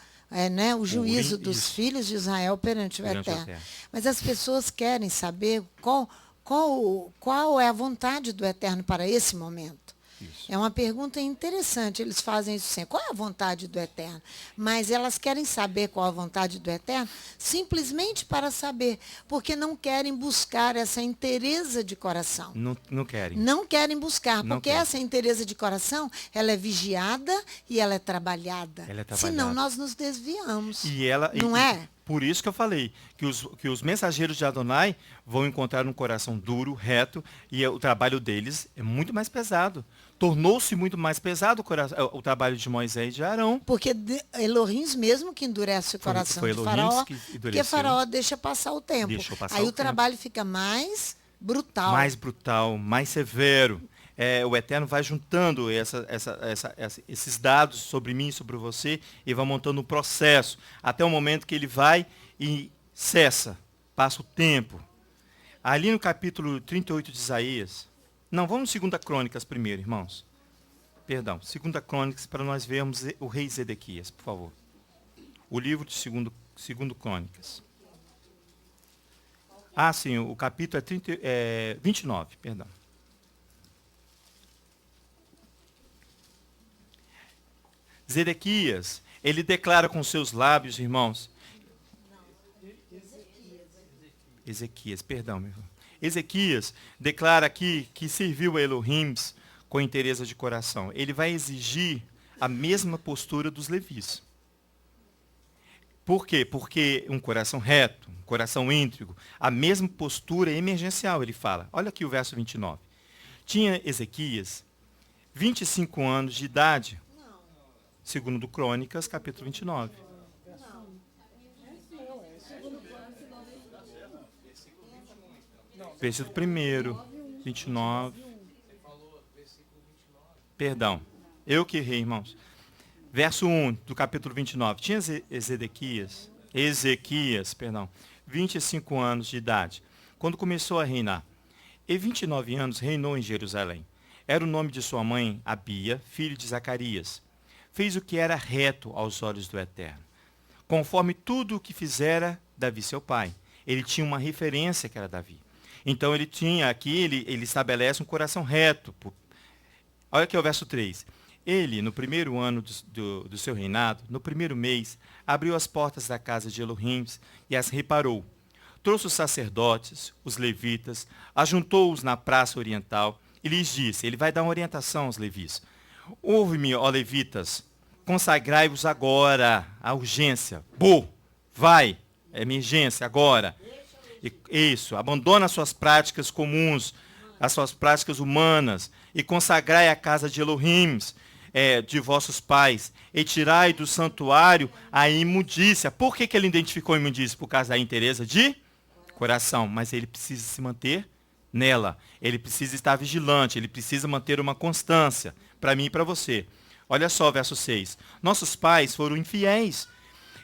o juízo dos filhos de Israel perante o Eterno. Mas as pessoas querem saber qual é a vontade do Eterno para esse momento. Isso. É uma pergunta interessante, eles fazem isso sempre. Qual é a vontade do Eterno? Mas elas querem saber qual a vontade do Eterno simplesmente para saber, porque não querem buscar essa inteireza de coração. Não querem. Não querem buscar, porque essa inteireza de coração, ela é vigiada e ela é trabalhada. Senão nós nos desviamos. Não é? Por isso que eu falei que os mensageiros de Adonai vão encontrar um coração duro, reto, e o trabalho deles é muito mais pesado. Tornou-se muito mais pesado o trabalho de Moisés e de Arão. Porque Elohim mesmo que endurece o coração de Faraó, porque Faraó deixa passar o tempo. Aí o trabalho fica mais brutal. Mais brutal, mais severo. O Eterno vai juntando esses dados sobre mim, sobre você, e vai montando um processo, até o momento que ele vai e cessa, passa o tempo. Ali no capítulo 38 de Isaías, não, vamos 2 Crônicas primeiro, irmãos. Perdão, 2 Crônicas, para nós vermos o rei Zedequias, por favor. O livro de 2 Crônicas. Sim, o capítulo é 29, perdão. Zedequias, ele declara com seus lábios, irmãos. Ezequias, perdão, meu irmão. Ezequias declara aqui que serviu a Elohim com inteireza de coração. Ele vai exigir a mesma postura dos levis. Por quê? Porque um coração reto, um coração íntegro, a mesma postura emergencial, ele fala. Olha aqui o verso 29. Tinha Ezequias 25 anos de idade, segundo Crônicas, capítulo 29. Versículo 1, 29. Perdão, eu que errei, irmãos. Verso 1 do capítulo 29. Tinha Ezequias, 25 anos de idade, quando começou a reinar. E 29 anos reinou em Jerusalém. Era o nome de sua mãe, Abia, filho de Zacarias. Fez o que era reto aos olhos do Eterno, conforme tudo o que fizera Davi, seu pai. Ele tinha uma referência que era Davi. Então ele tinha aqui, ele estabelece um coração reto. Olha aqui o verso 3. Ele, no primeiro ano do seu reinado, no primeiro mês, abriu as portas da casa de Elohim e as reparou. Trouxe os sacerdotes, os levitas, ajuntou-os na praça oriental e lhes disse, ele vai dar uma orientação aos levitas. Ouve-me, ó levitas, consagrai-vos agora, a urgência. Vai, emergência, agora. Isso, abandona as suas práticas comuns, as suas práticas humanas, e consagrai a casa de Elohim, de vossos pais, e tirai do santuário a imundícia. Por que ele identificou a imundícia? Por causa da inteireza de coração. Mas ele precisa se manter nela. Ele precisa estar vigilante, ele precisa manter uma constância, para mim e para você. Olha só o verso 6. Nossos pais foram infiéis,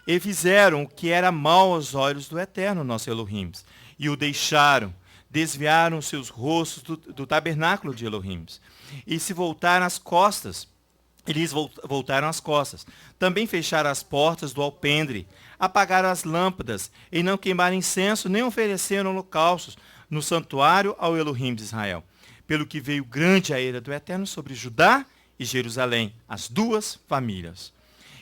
e fizeram o que era mal aos olhos do Eterno, nosso Elohim, e o deixaram, desviaram seus rostos do tabernáculo de Elohim, e se voltaram as costas. Eles voltaram as costas. Também fecharam as portas do alpendre, apagaram as lâmpadas, e não queimaram incenso, nem ofereceram holocaustos no santuário ao Elohim de Israel. Pelo que veio grande a ira do Eterno sobre Judá e Jerusalém, as duas famílias.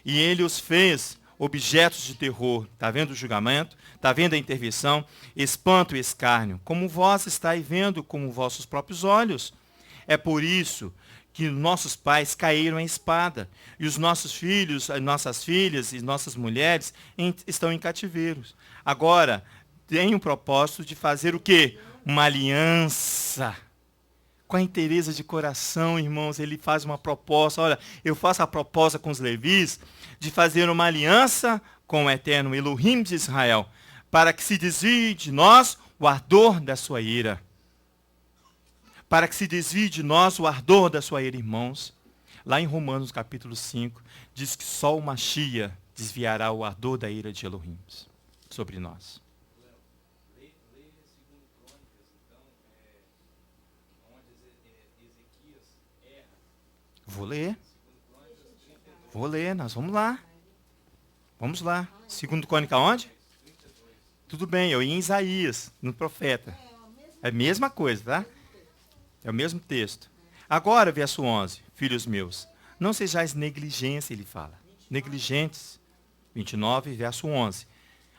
E ele os fez objetos de terror. Está vendo o julgamento? Está vendo a intervenção? Espanto e escárnio, como vós estáis vendo com vossos próprios olhos. É por isso que nossos pais caíram em espada, e os nossos filhos, nossas filhas e nossas mulheres estão em cativeiros. Agora, tem o propósito de fazer o quê? Uma aliança. Com a inteireza de coração, irmãos, ele faz uma proposta. Olha, eu faço a proposta com os levis de fazer uma aliança com o Eterno Elohim de Israel, para que se desvie de nós o ardor da sua ira. Para que se desvie de nós o ardor da sua ira, irmãos. Lá em Romanos capítulo 5, diz que só o Mashiach desviará o ardor da ira de Elohim sobre nós. Vou ler, nós vamos lá. Vamos lá. Segundo Crônica onde? Tudo bem, eu ia em Isaías, no profeta. É a mesma coisa, tá? É o mesmo texto. Agora, verso 11. Filhos meus, não sejais negligentes, ele fala. Negligentes. 29, verso 11.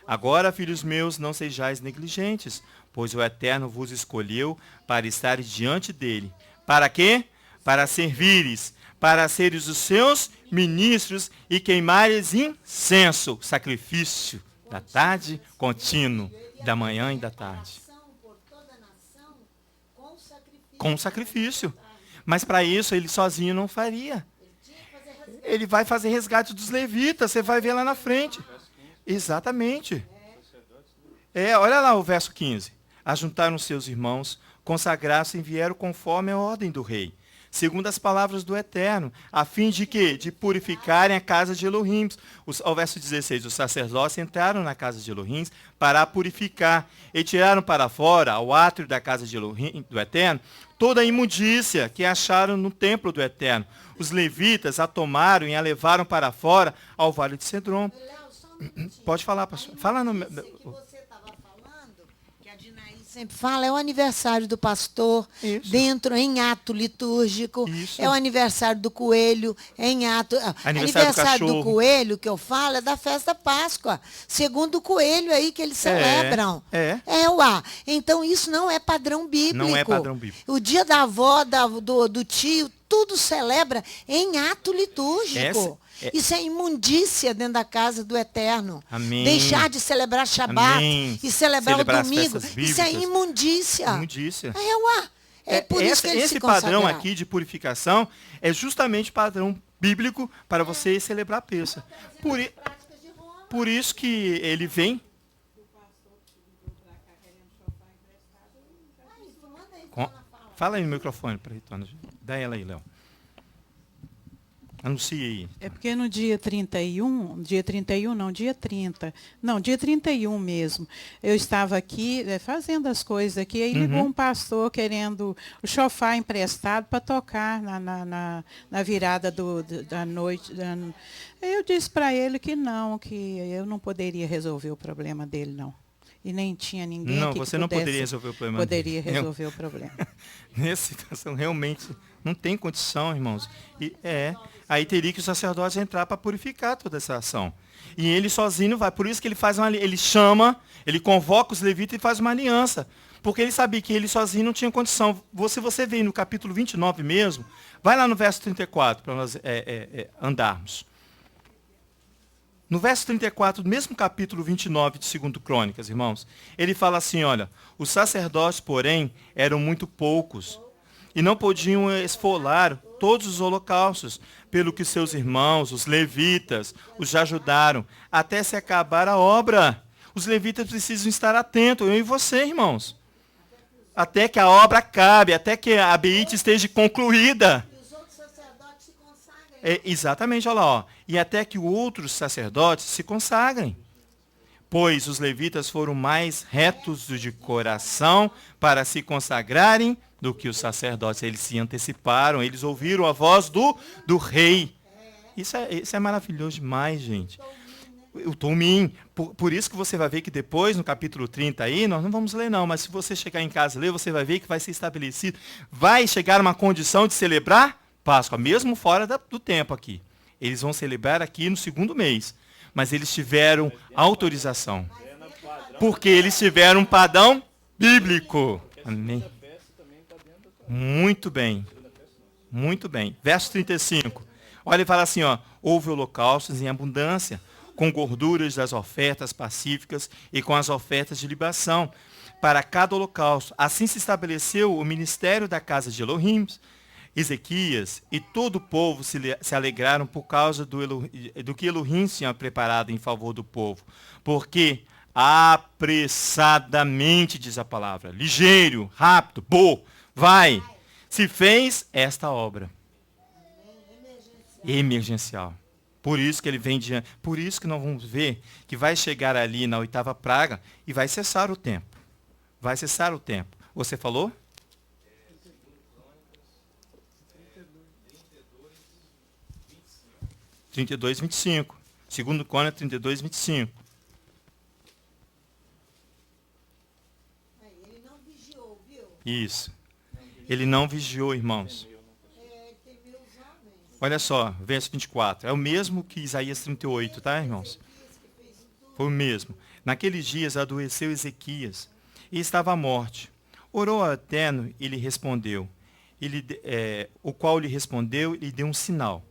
Agora, filhos meus, não sejais negligentes, pois o Eterno vos escolheu para estar diante dele. Para quê? Para servires, para seres os seus ministros e queimares incenso, sacrifício da tarde contínuo, da manhã e da tarde. Com sacrifício. Mas para isso ele sozinho não faria. Ele vai fazer resgate dos levitas, você vai ver lá na frente. Exatamente. Olha lá o verso 15. Ajuntaram seus irmãos, consagraram-se e vieram conforme a ordem do rei, segundo as palavras do Eterno, a fim de quê? De purificarem a casa de Elohim. Ao verso 16, os sacerdotes entraram na casa de Elohim para a purificar, e tiraram para fora, ao átrio da casa de Elohim, do Eterno, toda a imundícia que acharam no templo do Eterno. Os levitas a tomaram e a levaram para fora, ao vale de Cedron. Pode falar, pastor. Fala no... Que você estava falando, que a Dinaí sempre fala, é o aniversário do pastor, dentro, em ato litúrgico. Isso. É o aniversário do coelho, em ato. Aniversário do coelho, que eu falo, é da festa da Páscoa. Segundo o coelho aí que eles celebram. Então, isso não é padrão bíblico. Não é padrão bíblico. O dia da avó, do tio, tudo celebra em ato litúrgico. Isso é imundícia dentro da casa do Eterno. Amém. Deixar de celebrar Shabat e celebrar o domingo. Isso é imundícia. Imundícia. Por isso que esse padrão aqui de purificação é justamente padrão bíblico para você celebrar a Pêssah. Por isso que ele vem. Fala aí no microfone para Ritona. Dá ela aí, Léo. Anuncia aí. É porque no dia 31 não, dia 30. Não, dia 31 mesmo. Eu estava aqui fazendo as coisas aqui, aí ligou um pastor querendo o chofar emprestado para tocar na virada da noite. Eu disse para ele que eu não poderia resolver o problema dele, não. E nem tinha ninguém que você não poderia resolver o problema. Poderia resolver o problema. Nessa situação, realmente, não tem condição, irmãos. Aí teria que o sacerdote entrar para purificar toda essa ação. E ele sozinho vai. Por isso que ele faz ele convoca os levitas e faz uma aliança. Porque ele sabia que ele sozinho não tinha condição. Se você vê no capítulo 29 mesmo, vai lá no verso 34 para nós andarmos. No verso 34, do mesmo capítulo 29 de 2 Crônicas, irmãos, ele fala assim, olha, os sacerdotes, porém, eram muito poucos e não podiam esfolar todos os holocaustos, pelo que seus irmãos, os levitas, os ajudaram, até se acabar a obra. Os levitas precisam estar atentos, eu e você, irmãos. Até que a obra acabe, até que a beite esteja concluída. Exatamente, olha lá. E até que outros sacerdotes se consagrem. Pois os levitas foram mais retos de coração para se consagrarem do que os sacerdotes. Eles se anteciparam, eles ouviram a voz do rei. Isso é maravilhoso demais, gente. O Tumim. Por isso que você vai ver que depois, no capítulo 30 aí, nós não vamos ler não, mas se você chegar em casa e ler, você vai ver que vai ser estabelecido. Vai chegar uma condição de celebrar Páscoa, mesmo fora do tempo aqui. Eles vão celebrar aqui no segundo mês. Mas eles tiveram autorização. Porque eles tiveram um padrão bíblico. Amém. Muito bem. Muito bem. Verso 35. Olha, ele fala assim, houve holocaustos em abundância, com gorduras das ofertas pacíficas e com as ofertas de libação, para cada holocausto. Assim se estabeleceu o ministério da casa de Elohim. Ezequias e todo o povo se alegraram por causa do que Elohim tinha preparado em favor do povo. Porque apressadamente, diz a palavra, ligeiro, rápido, vai, se fez esta obra. Emergencial. Por isso que ele vem diante. Por isso que nós vamos ver que vai chegar ali na 8ª praga e vai cessar o tempo. Vai cessar o tempo. Você falou? 32:25. Segundo Crônicas 32:25. Ele não vigiou, viu? Isso. Ele não vigiou, irmãos. Olha só, verso 24. É o mesmo que Isaías 38, tá, irmãos? Foi o mesmo. Naqueles dias adoeceu Ezequias e estava à morte. Orou ao Eterno e lhe respondeu. O qual lhe respondeu e lhe deu um sinal.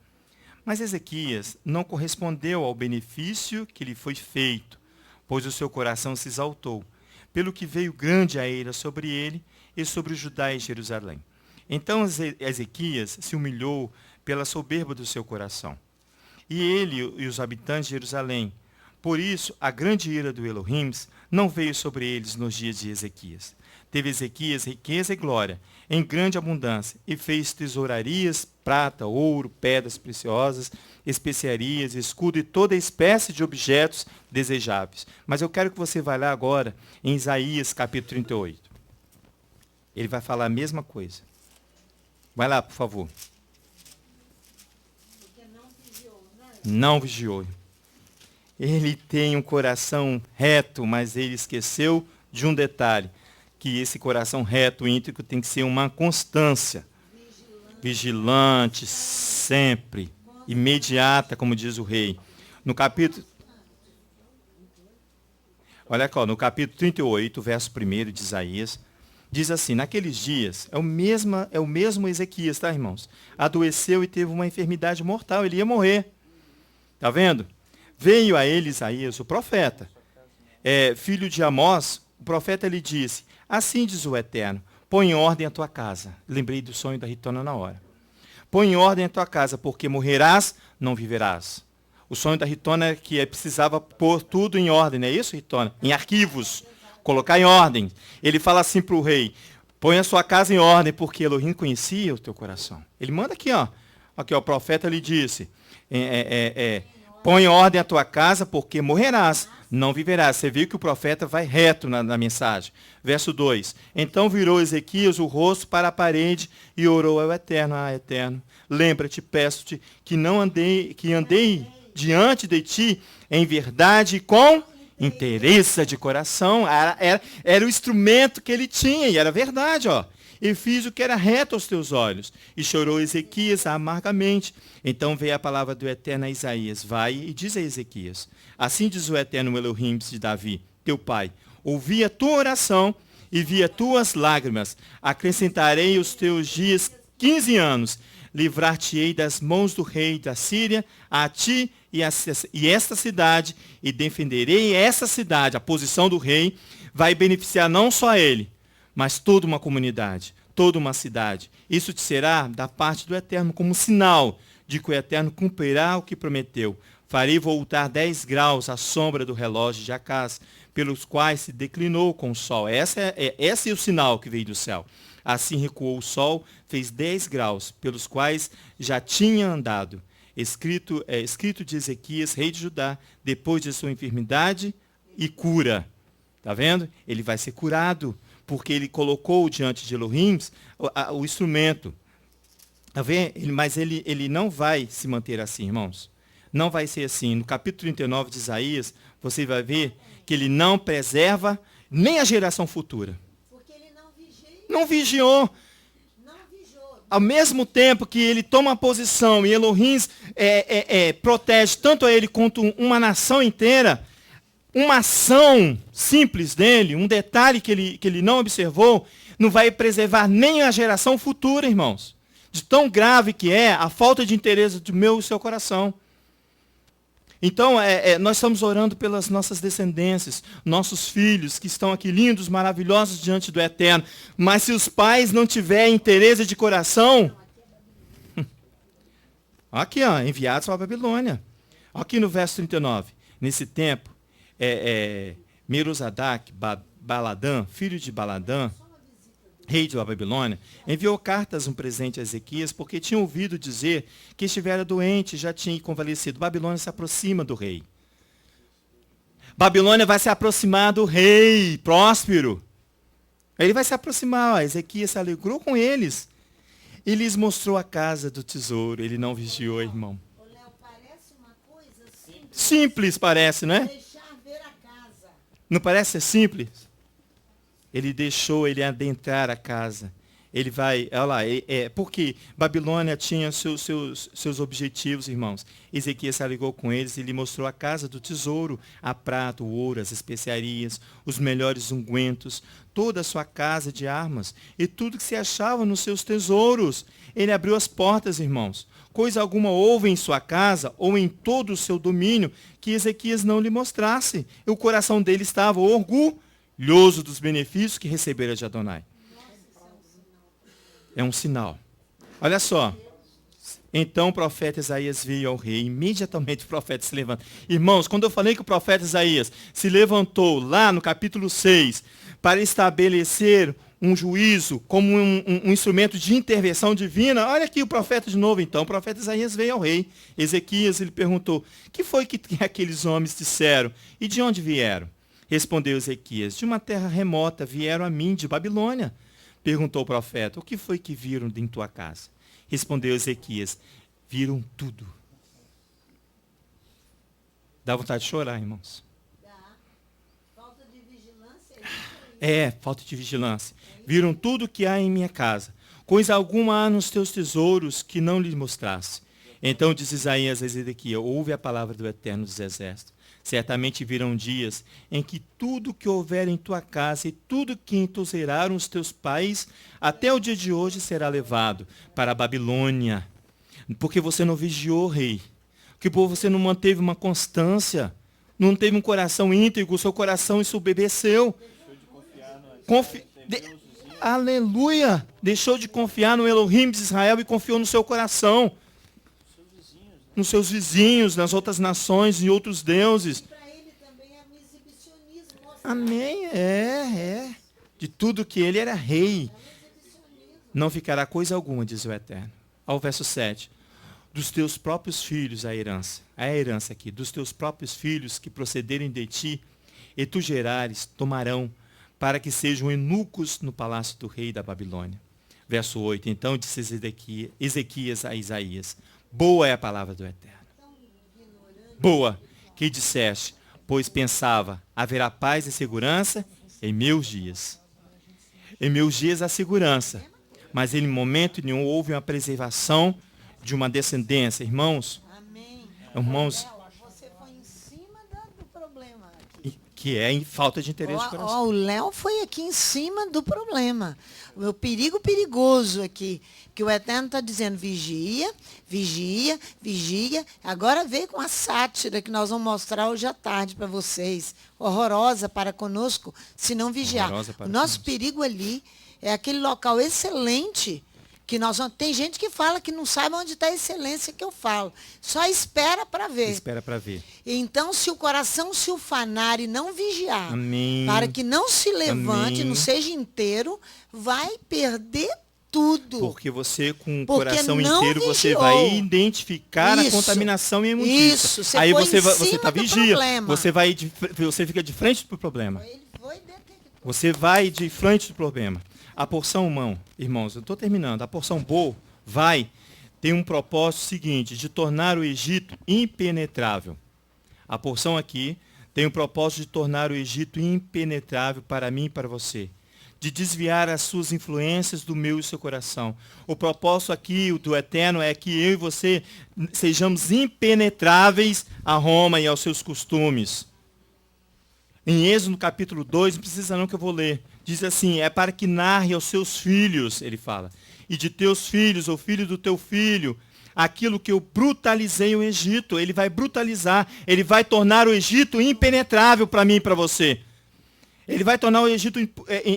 Mas Ezequias não correspondeu ao benefício que lhe foi feito, pois o seu coração se exaltou, pelo que veio grande a ira sobre ele e sobre Judá e Jerusalém. Então Ezequias se humilhou pela soberba do seu coração, e ele e os habitantes de Jerusalém. Por isso, a grande ira do Elohim não veio sobre eles nos dias de Ezequias. Teve Ezequias riqueza e glória, em grande abundância, e fez tesourarias, prata, ouro, pedras preciosas, especiarias, escudo e toda espécie de objetos desejáveis. Mas eu quero que você vá lá agora em Isaías capítulo 38. Ele vai falar a mesma coisa. Vai lá, por favor. Não vigiou. Ele tem um coração reto, mas ele esqueceu de um detalhe. que esse coração reto, íntegro, tem que ser uma constância. Vigilante, sempre. Imediata, como diz o rei. No capítulo... Olha aqui, no capítulo 38, verso 1 de Isaías, diz assim, naqueles dias, é o mesmo Ezequias, tá, irmãos? Adoeceu e teve uma enfermidade mortal, ele ia morrer. Tá vendo? Veio a ele Isaías, o profeta, filho de Amós, o profeta lhe disse, assim diz o Eterno, põe em ordem a tua casa. Lembrei do sonho da Ritona na hora. Põe em ordem a tua casa, porque morrerás, não viverás. O sonho da Ritona é que precisava pôr tudo em ordem, não é isso, Ritona? Em arquivos, colocar em ordem. Ele fala assim para o rei, põe a sua casa em ordem, porque Elohim conhecia o teu coração. Ele manda aqui, ó. Aqui, ó, o profeta lhe disse, põe em ordem a tua casa, porque morrerás, não viverás. Você viu que o profeta vai reto na mensagem. Verso 2. Então virou Ezequias o rosto para a parede e orou ao Eterno. Ah, Eterno, lembra-te, peço-te, que andei diante de ti em verdade e com interesse de coração. Era o instrumento que ele tinha e era verdade, ó. E fiz o que era reto aos teus olhos. E chorou Ezequias amargamente. Então veio a palavra do Eterno a Isaías. Vai e diz a Ezequias. Assim diz o Eterno Elohim de Davi, teu pai. Ouvi a tua oração e vi as tuas lágrimas. Acrescentarei os teus dias 15 anos. Livrar-te-ei das mãos do rei da Síria, a ti e esta cidade, e defenderei essa cidade. A posição do rei vai beneficiar não só ele, mas toda uma comunidade, toda uma cidade. Isso te será da parte do Eterno como sinal de que o Eterno cumprirá o que prometeu. Farei voltar 10 graus à sombra do relógio de Acás, pelos quais se declinou com o sol. Esse é o sinal que veio do céu. Assim recuou o sol, fez 10 graus, pelos quais já tinha andado. Escrito de Ezequias, rei de Judá, depois de sua enfermidade e cura. Está vendo? Ele vai ser curado, porque ele colocou diante de Elohim o instrumento. Tá vendo? Mas ele não vai se manter assim, irmãos. Não vai ser assim. No capítulo 39 de Isaías, você vai ver que ele não preserva nem a geração futura. Porque ele não vigiou. Ao mesmo tempo que ele toma a posição e Elohim protege tanto a ele quanto uma nação inteira, uma ação simples dele, um detalhe que ele não observou, não vai preservar nem a geração futura, irmãos. De tão grave que é a falta de interesse do meu e seu coração. Então, nós estamos orando pelas nossas descendências, nossos filhos que estão aqui lindos, maravilhosos diante do Eterno. Mas se os pais não tiverem interesse de coração, aqui, ó, enviados para a Babilônia. Aqui no verso 39. Nesse tempo, Merosadak, Baladã, filho de Baladã, rei da Babilônia, enviou cartas, um presente a Ezequias, porque tinha ouvido dizer que estivera doente, já tinha convalescido. Babilônia se aproxima do rei. Babilônia vai se aproximar do rei próspero. Ele vai se aproximar, ó, Ezequias se alegrou com eles. E lhes mostrou a casa do tesouro. Ele não vigiou, irmão. Parece uma coisa simples. Simples parece, não é? Deixar ver a casa. Não parece ser simples? Ele deixou ele adentrar a casa. Ele vai, olha lá, porque Babilônia tinha seus objetivos, irmãos. Ezequias se alegou com eles e lhe mostrou a casa do tesouro, a prata, o ouro, as especiarias, os melhores ungüentos, toda a sua casa de armas e tudo que se achava nos seus tesouros. Ele abriu as portas, irmãos. Coisa alguma houve em sua casa ou em todo o seu domínio que Ezequias não lhe mostrasse. E o coração dele estava orgulhoso dos benefícios que recebera de Adonai. É um sinal. Olha só. Então o profeta Isaías veio ao rei. Imediatamente o profeta se levanta. Irmãos, quando eu falei que o profeta Isaías se levantou lá no capítulo 6 para estabelecer um juízo como um instrumento de intervenção divina, olha aqui o profeta de novo então. O profeta Isaías veio ao rei. Ezequias, ele perguntou, que foi que aqueles homens disseram? E de onde vieram? Respondeu Ezequias, de uma terra remota vieram a mim, de Babilônia. Perguntou o profeta, o que foi que viram em tua casa? Respondeu Ezequias, viram tudo. Dá vontade de chorar, irmãos. Dá. Falta de vigilância é isso aí. Falta de vigilância. Viram tudo que há em minha casa. Coisa alguma há nos teus tesouros que não lhe mostrasse. Então diz Isaías a Ezequiel, ouve a palavra do Eterno dos Exércitos. Certamente virão dias em que tudo que houver em tua casa e tudo que entozeiraram os teus pais, até o dia de hoje será levado para a Babilônia. Porque você não vigiou, rei. Porque você não manteve uma constância. Não teve um coração íntegro, o seu coração ensoberbeceu. Aleluia! Deixou de confiar no Elohim de Israel e confiou no seu coração. Nos seus vizinhos, nas outras nações e outros deuses. Para ele também é exibicionismo. Amém, De tudo que ele era rei. Não ficará coisa alguma, diz o Eterno. Ao verso 7. Dos teus próprios filhos a herança. A herança aqui. Dos teus próprios filhos que procederem de ti, e tu gerares, tomarão, para que sejam eunucos no palácio do rei da Babilônia. Verso 8. Então disse Ezequias a Isaías, boa é a palavra do Eterno. Boa, que disseste, pois pensava, haverá paz e segurança em meus dias. Em meus dias há segurança, mas em momento nenhum houve uma preservação de uma descendência. Irmãos, irmãos, Você foi em cima do problema aqui. que é em falta de interesse de coração. O Léo foi aqui em cima do problema. O meu perigo perigoso aqui, que o Eterno está dizendo, vigia, vigia, vigia. Agora veio com a sátira que nós vamos mostrar hoje à tarde para vocês. Horrorosa para conosco, se não vigiar. O nosso perigo ali é aquele local excelente que nós vamos... Tem gente que fala que não sabe onde está a excelência que eu falo. Só espera para ver. Espera para ver. Então, se o coração se ufanar e não vigiar, Amém. para que não se levante, Amém. não seja inteiro, vai perder tudo. Porque você, com o Porque coração não inteiro, você vigiou. vai identificar Isso. a contaminação e a imundícia. Isso, você Aí foi você em você cima está do vigia. problema. Você fica de frente para o problema. Ele foi detector. Você vai de frente do problema. A porção, irmãos, eu estou terminando. A porção boa tem um propósito seguinte, de tornar o Egito impenetrável. A porção aqui tem o propósito de tornar o Egito impenetrável para mim e para você. De desviar as suas influências do meu e seu coração. O propósito aqui do Eterno é que eu e você sejamos impenetráveis a Roma e aos seus costumes. Em Êxodo, no capítulo 2, não precisa não que eu vou ler. Diz assim, é para que narre aos seus filhos, ele fala, e de teus filhos, ou filho do teu filho, aquilo que eu brutalizei o Egito. Ele vai brutalizar, ele vai tornar o Egito impenetrável para mim e para você. Ele vai tornar o Egito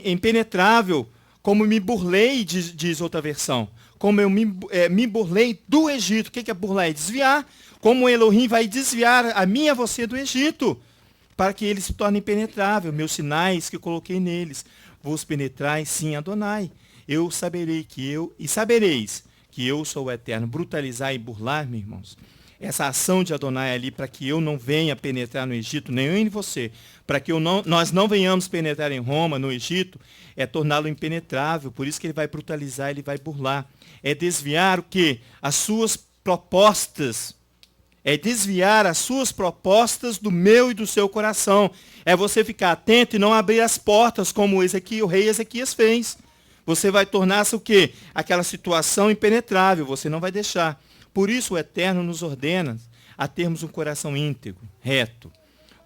impenetrável, como me burlei, diz outra versão. Como eu me burlei do Egito. O que é burlar? É desviar. Como o Elohim vai desviar a mim e a você do Egito, para que ele se torne impenetrável. Meus sinais que eu coloquei neles. Vos penetrai, sim, Adonai. Sabereis que eu sou o Eterno. Brutalizar e burlar, meus irmãos. Essa ação de Adonai ali, para que eu não venha penetrar no Egito, nem eu nem você, para que nós não venhamos penetrar em Roma, no Egito, é torná-lo impenetrável. Por isso que ele vai brutalizar, ele vai burlar. É desviar o quê? As suas propostas. É desviar as suas propostas do meu e do seu coração. É você ficar atento e não abrir as portas, como o rei Ezequias fez. Você vai tornar-se o quê? Aquela situação impenetrável, você não vai deixar. Por isso o Eterno nos ordena a termos um coração íntegro, reto,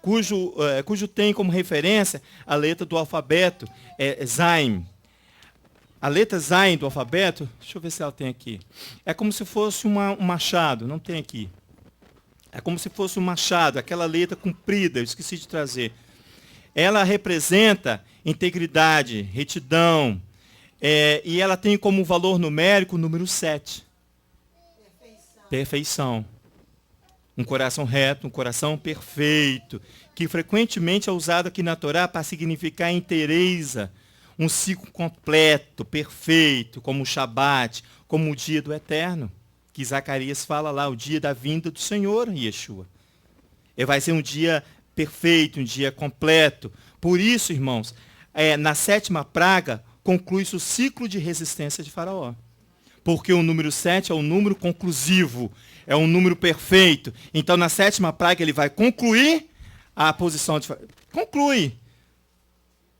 cujo tem como referência a letra do alfabeto, Zaim. A letra Zaim do alfabeto, deixa eu ver se ela tem aqui, é como se fosse um machado, não tem aqui. É como se fosse um machado, aquela letra comprida, eu esqueci de trazer. Ela representa integridade, retidão, e ela tem como valor numérico o número 7. Perfeição. Um coração reto, um coração perfeito, que frequentemente é usado aqui na Torá para significar inteireza, um ciclo completo, perfeito, como o Shabat, como o dia do Eterno, que Zacarias fala lá, o dia da vinda do Senhor, Yeshua. Vai ser um dia perfeito, um dia completo. Por isso, irmãos, na 7ª praga, conclui-se o ciclo de resistência de Faraó. Porque o número 7 é um número conclusivo, é um número perfeito. Então, na 7ª praga, ele vai concluir a posição de Faraó. Conclui.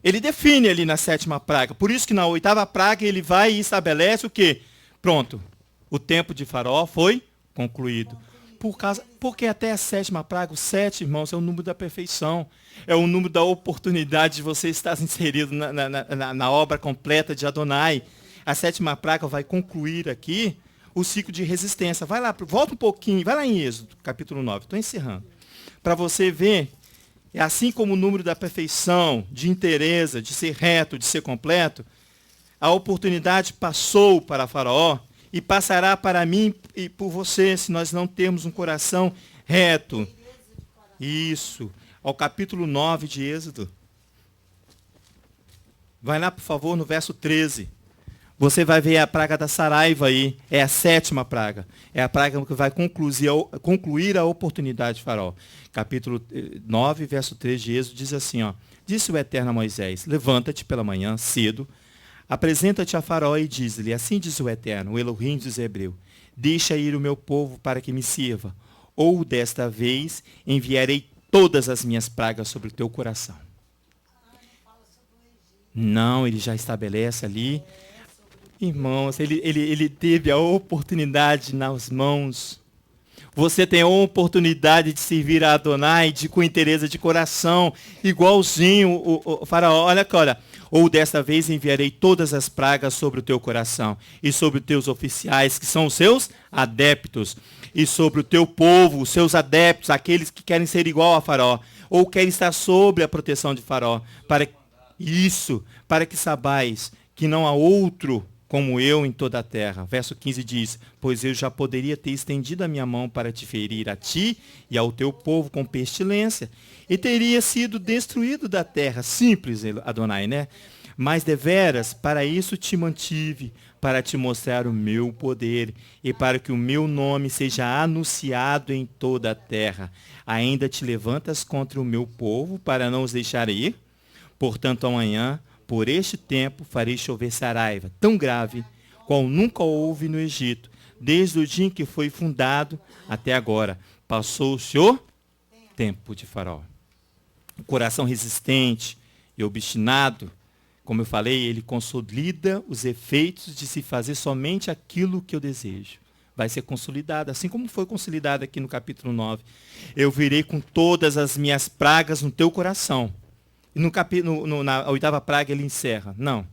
Ele define ali na 7ª praga. Por isso que na 8ª praga ele vai e estabelece o quê? Pronto, o tempo de Faraó foi concluído. Porque até a 7ª praga, o 7, irmãos, é o número da perfeição. É o número da oportunidade de você estar inserido na obra completa de Adonai. A 7ª praga vai concluir aqui o ciclo de resistência. Vai lá, volta um pouquinho, vai lá em Êxodo, capítulo 9. Estou encerrando. Para você ver, é assim como o número da perfeição, de inteireza, de ser reto, de ser completo, a oportunidade passou para Faraó e passará para mim e por você, se nós não termos um coração reto. Isso. Ao capítulo 9 de Êxodo. Vai lá, por favor, no verso 13. Você vai ver a praga da saraiva aí. É a 7ª praga. É a praga que vai concluir a oportunidade de Faraó. Capítulo 9, verso 13 de Êxodo diz assim, ó. Disse o Eterno a Moisés, levanta-te pela manhã, cedo, apresenta-te a Faraó e diz-lhe, assim diz o Eterno, o Elohim dos Hebreus, deixa ir o meu povo para que me sirva, ou desta vez enviarei todas as minhas pragas sobre o teu coração. Não, ele já estabelece ali. Irmãos, ele teve a oportunidade nas mãos. Você tem a oportunidade de servir a Adonai com inteireza de coração, igualzinho o Faraó. Olha, ou desta vez enviarei todas as pragas sobre o teu coração, e sobre os teus oficiais, que são os seus adeptos, e sobre o teu povo, os seus adeptos, aqueles que querem ser igual a Faraó, ou querem estar sob a proteção de Faraó, para que sabais que não há outro como eu em toda a terra. Verso 15 diz, pois eu já poderia ter estendido a minha mão para te ferir a ti e ao teu povo com pestilência, e teria sido destruído da terra. Simples, Adonai, né? Mas deveras, para isso te mantive, para te mostrar o meu poder, e para que o meu nome seja anunciado em toda a terra. Ainda te levantas contra o meu povo, para não os deixar ir? Portanto, amanhã, por este tempo, farei chover saraiva, tão grave, qual nunca houve no Egito, desde o dia em que foi fundado até agora. Passou-se o tempo de Faraó. O coração resistente e obstinado, como eu falei, ele consolida os efeitos de se fazer somente aquilo que eu desejo. Vai ser consolidado, assim como foi consolidado aqui no capítulo 9. Eu virei com todas as minhas pragas no teu coração. E na 8ª praga ele encerra. Não.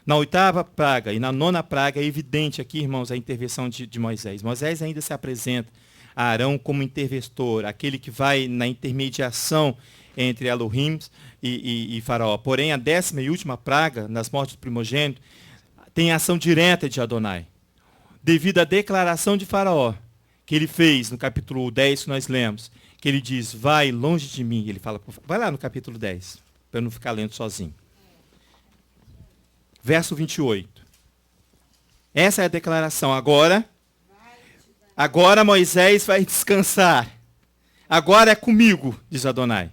Na 8ª praga e na 9ª praga é evidente aqui, irmãos, a intervenção de Moisés. Moisés ainda se apresenta a Arão como interventor, aquele que vai na intermediação entre Elohim e Faraó. Porém, a 10ª e última praga, nas mortes do primogênito, tem ação direta de Adonai. Devido à declaração de Faraó, que ele fez no capítulo 10 que nós lemos, que ele diz, vai longe de mim. Ele fala, vai lá no capítulo 10, para eu não ficar lendo sozinho. Verso 28. Essa é a declaração. Agora Moisés vai descansar. Agora é comigo, diz Adonai.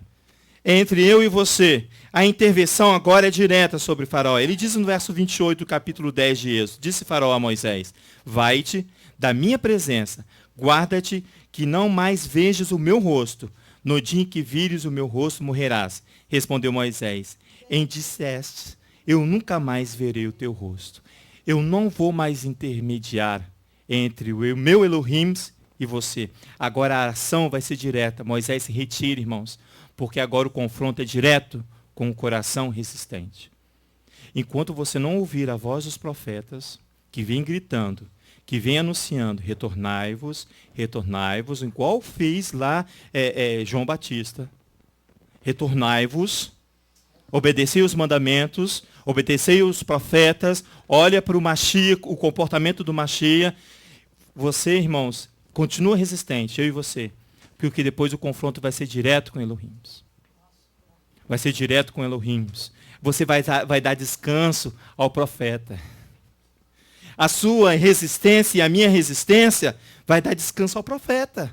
Entre eu e você. A intervenção agora é direta sobre Faraó. Ele diz no verso 28 do capítulo 10 de Êxodo, disse Faraó a Moisés, vai-te da minha presença, guarda-te que não mais vejas o meu rosto. No dia em que vires o meu rosto, morrerás. Respondeu Moisés, disseste, eu nunca mais verei o teu rosto. Eu não vou mais intermediar entre o meu Elohim e você. Agora a ação vai ser direta. Moisés se retira, irmãos, porque agora o confronto é direto com o coração resistente. Enquanto você não ouvir a voz dos profetas, que vem gritando, que vem anunciando, retornai-vos, igual fez lá João Batista. Retornai-vos, obedecei os mandamentos, obedecei os profetas, olha para o Mashiach, o comportamento do Mashiach. Você, irmãos, continua resistente, eu e você, porque depois o confronto vai ser direto com Elohim. Vai ser direto com Elohim. Você vai dar descanso ao profeta. A sua resistência e a minha resistência vai dar descanso ao profeta.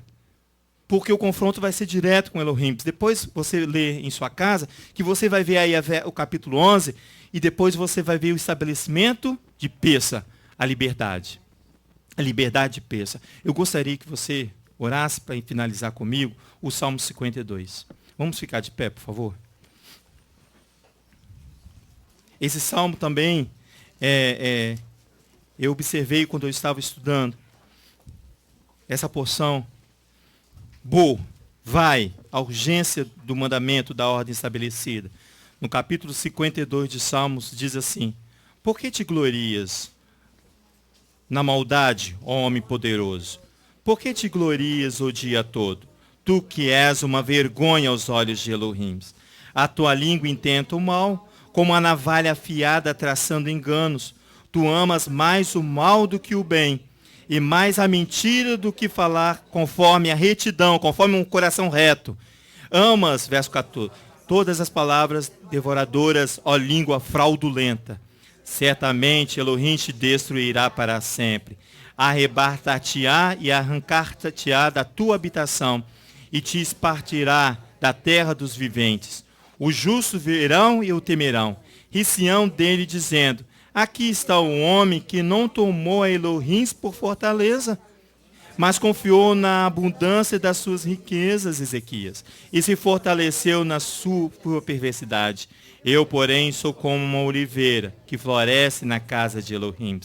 Porque o confronto vai ser direto com Elohim. Depois você lê em sua casa, que você vai ver aí o capítulo 11, e depois você vai ver o estabelecimento de Peça, a liberdade. A liberdade de Peça. Eu gostaria que você orasse para finalizar comigo o Salmo 52. Vamos ficar de pé, por favor? Esse salmo também, eu observei quando eu estava estudando essa porção. Vai, a urgência do mandamento da ordem estabelecida. No capítulo 52 de Salmos diz assim: por que te glorias na maldade, ó homem poderoso? Por que te glorias o dia todo? Tu que és uma vergonha aos olhos de Elohim. A tua língua intenta o mal, como a navalha afiada traçando enganos. Tu amas mais o mal do que o bem, e mais a mentira do que falar conforme a retidão, conforme um coração reto. Amas, verso 14, todas as palavras devoradoras, ó língua fraudulenta. Certamente Elohim te destruirá para sempre. Arrebatar-te-á e arrancar-te-á da tua habitação, e te espartirá da terra dos viventes. Os justos verão e o temerão, rir-se-ão dele, dizendo: aqui está o homem que não tomou a Elohim por fortaleza, mas confiou na abundância das suas riquezas, Ezequias, e se fortaleceu na sua perversidade. Eu, porém, sou como uma oliveira que floresce na casa de Elohim.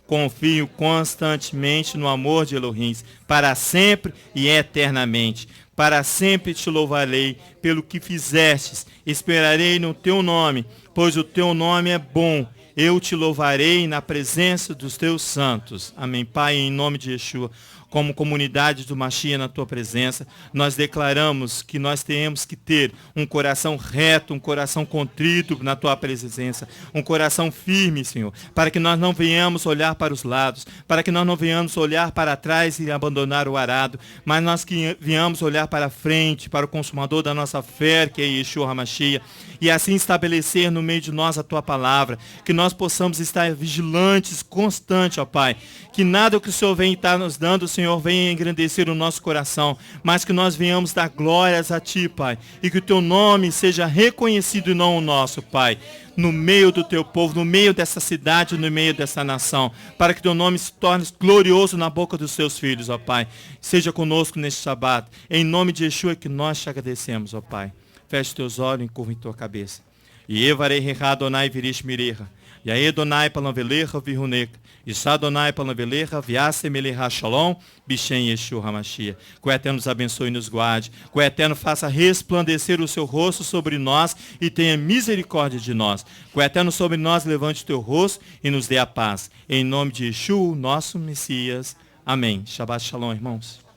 Confio constantemente no amor de Elohim, para sempre e eternamente. Para sempre te louvarei pelo que fizestes. Esperarei no teu nome, pois o teu nome é bom. Eu te louvarei na presença dos teus santos. Amém. Pai, em nome de Yeshua, como comunidade do Mashiach na tua presença, nós declaramos que nós temos que ter um coração reto, um coração contrito na tua presença, um coração firme, Senhor, para que nós não venhamos olhar para os lados, para que nós não venhamos olhar para trás e abandonar o arado, mas nós que venhamos olhar para frente, para o consumador da nossa fé, que é Yeshua HaMashiach, e assim estabelecer no meio de nós a tua palavra, que nós possamos estar vigilantes, constantes, ó Pai, que nada que o Senhor vem estar nos dando, Senhor, venha engrandecer o nosso coração, mas que nós venhamos dar glórias a Ti, Pai, e que o Teu nome seja reconhecido e não o nosso, Pai, no meio do Teu povo, no meio dessa cidade, no meio dessa nação, para que Teu nome se torne glorioso na boca dos Teus filhos, ó Pai. Seja conosco neste sábado, em nome de Yeshua que nós te agradecemos, ó Pai. Feche teus olhos e curva em tua cabeça. E evarei reha Adonai virish mireha. E aí Adonai palaveleha viruneca. E sa Adonai palaveleha viasemeleha shalom. Bishem Yeshua HaMashiach. Que o Eterno nos abençoe e nos guarde. Que o Eterno faça resplandecer o seu rosto sobre nós e tenha misericórdia de nós. Que o Eterno sobre nós levante o teu rosto e nos dê a paz. Em nome de Yeshua, nosso Messias. Amém. Shabbat shalom, irmãos.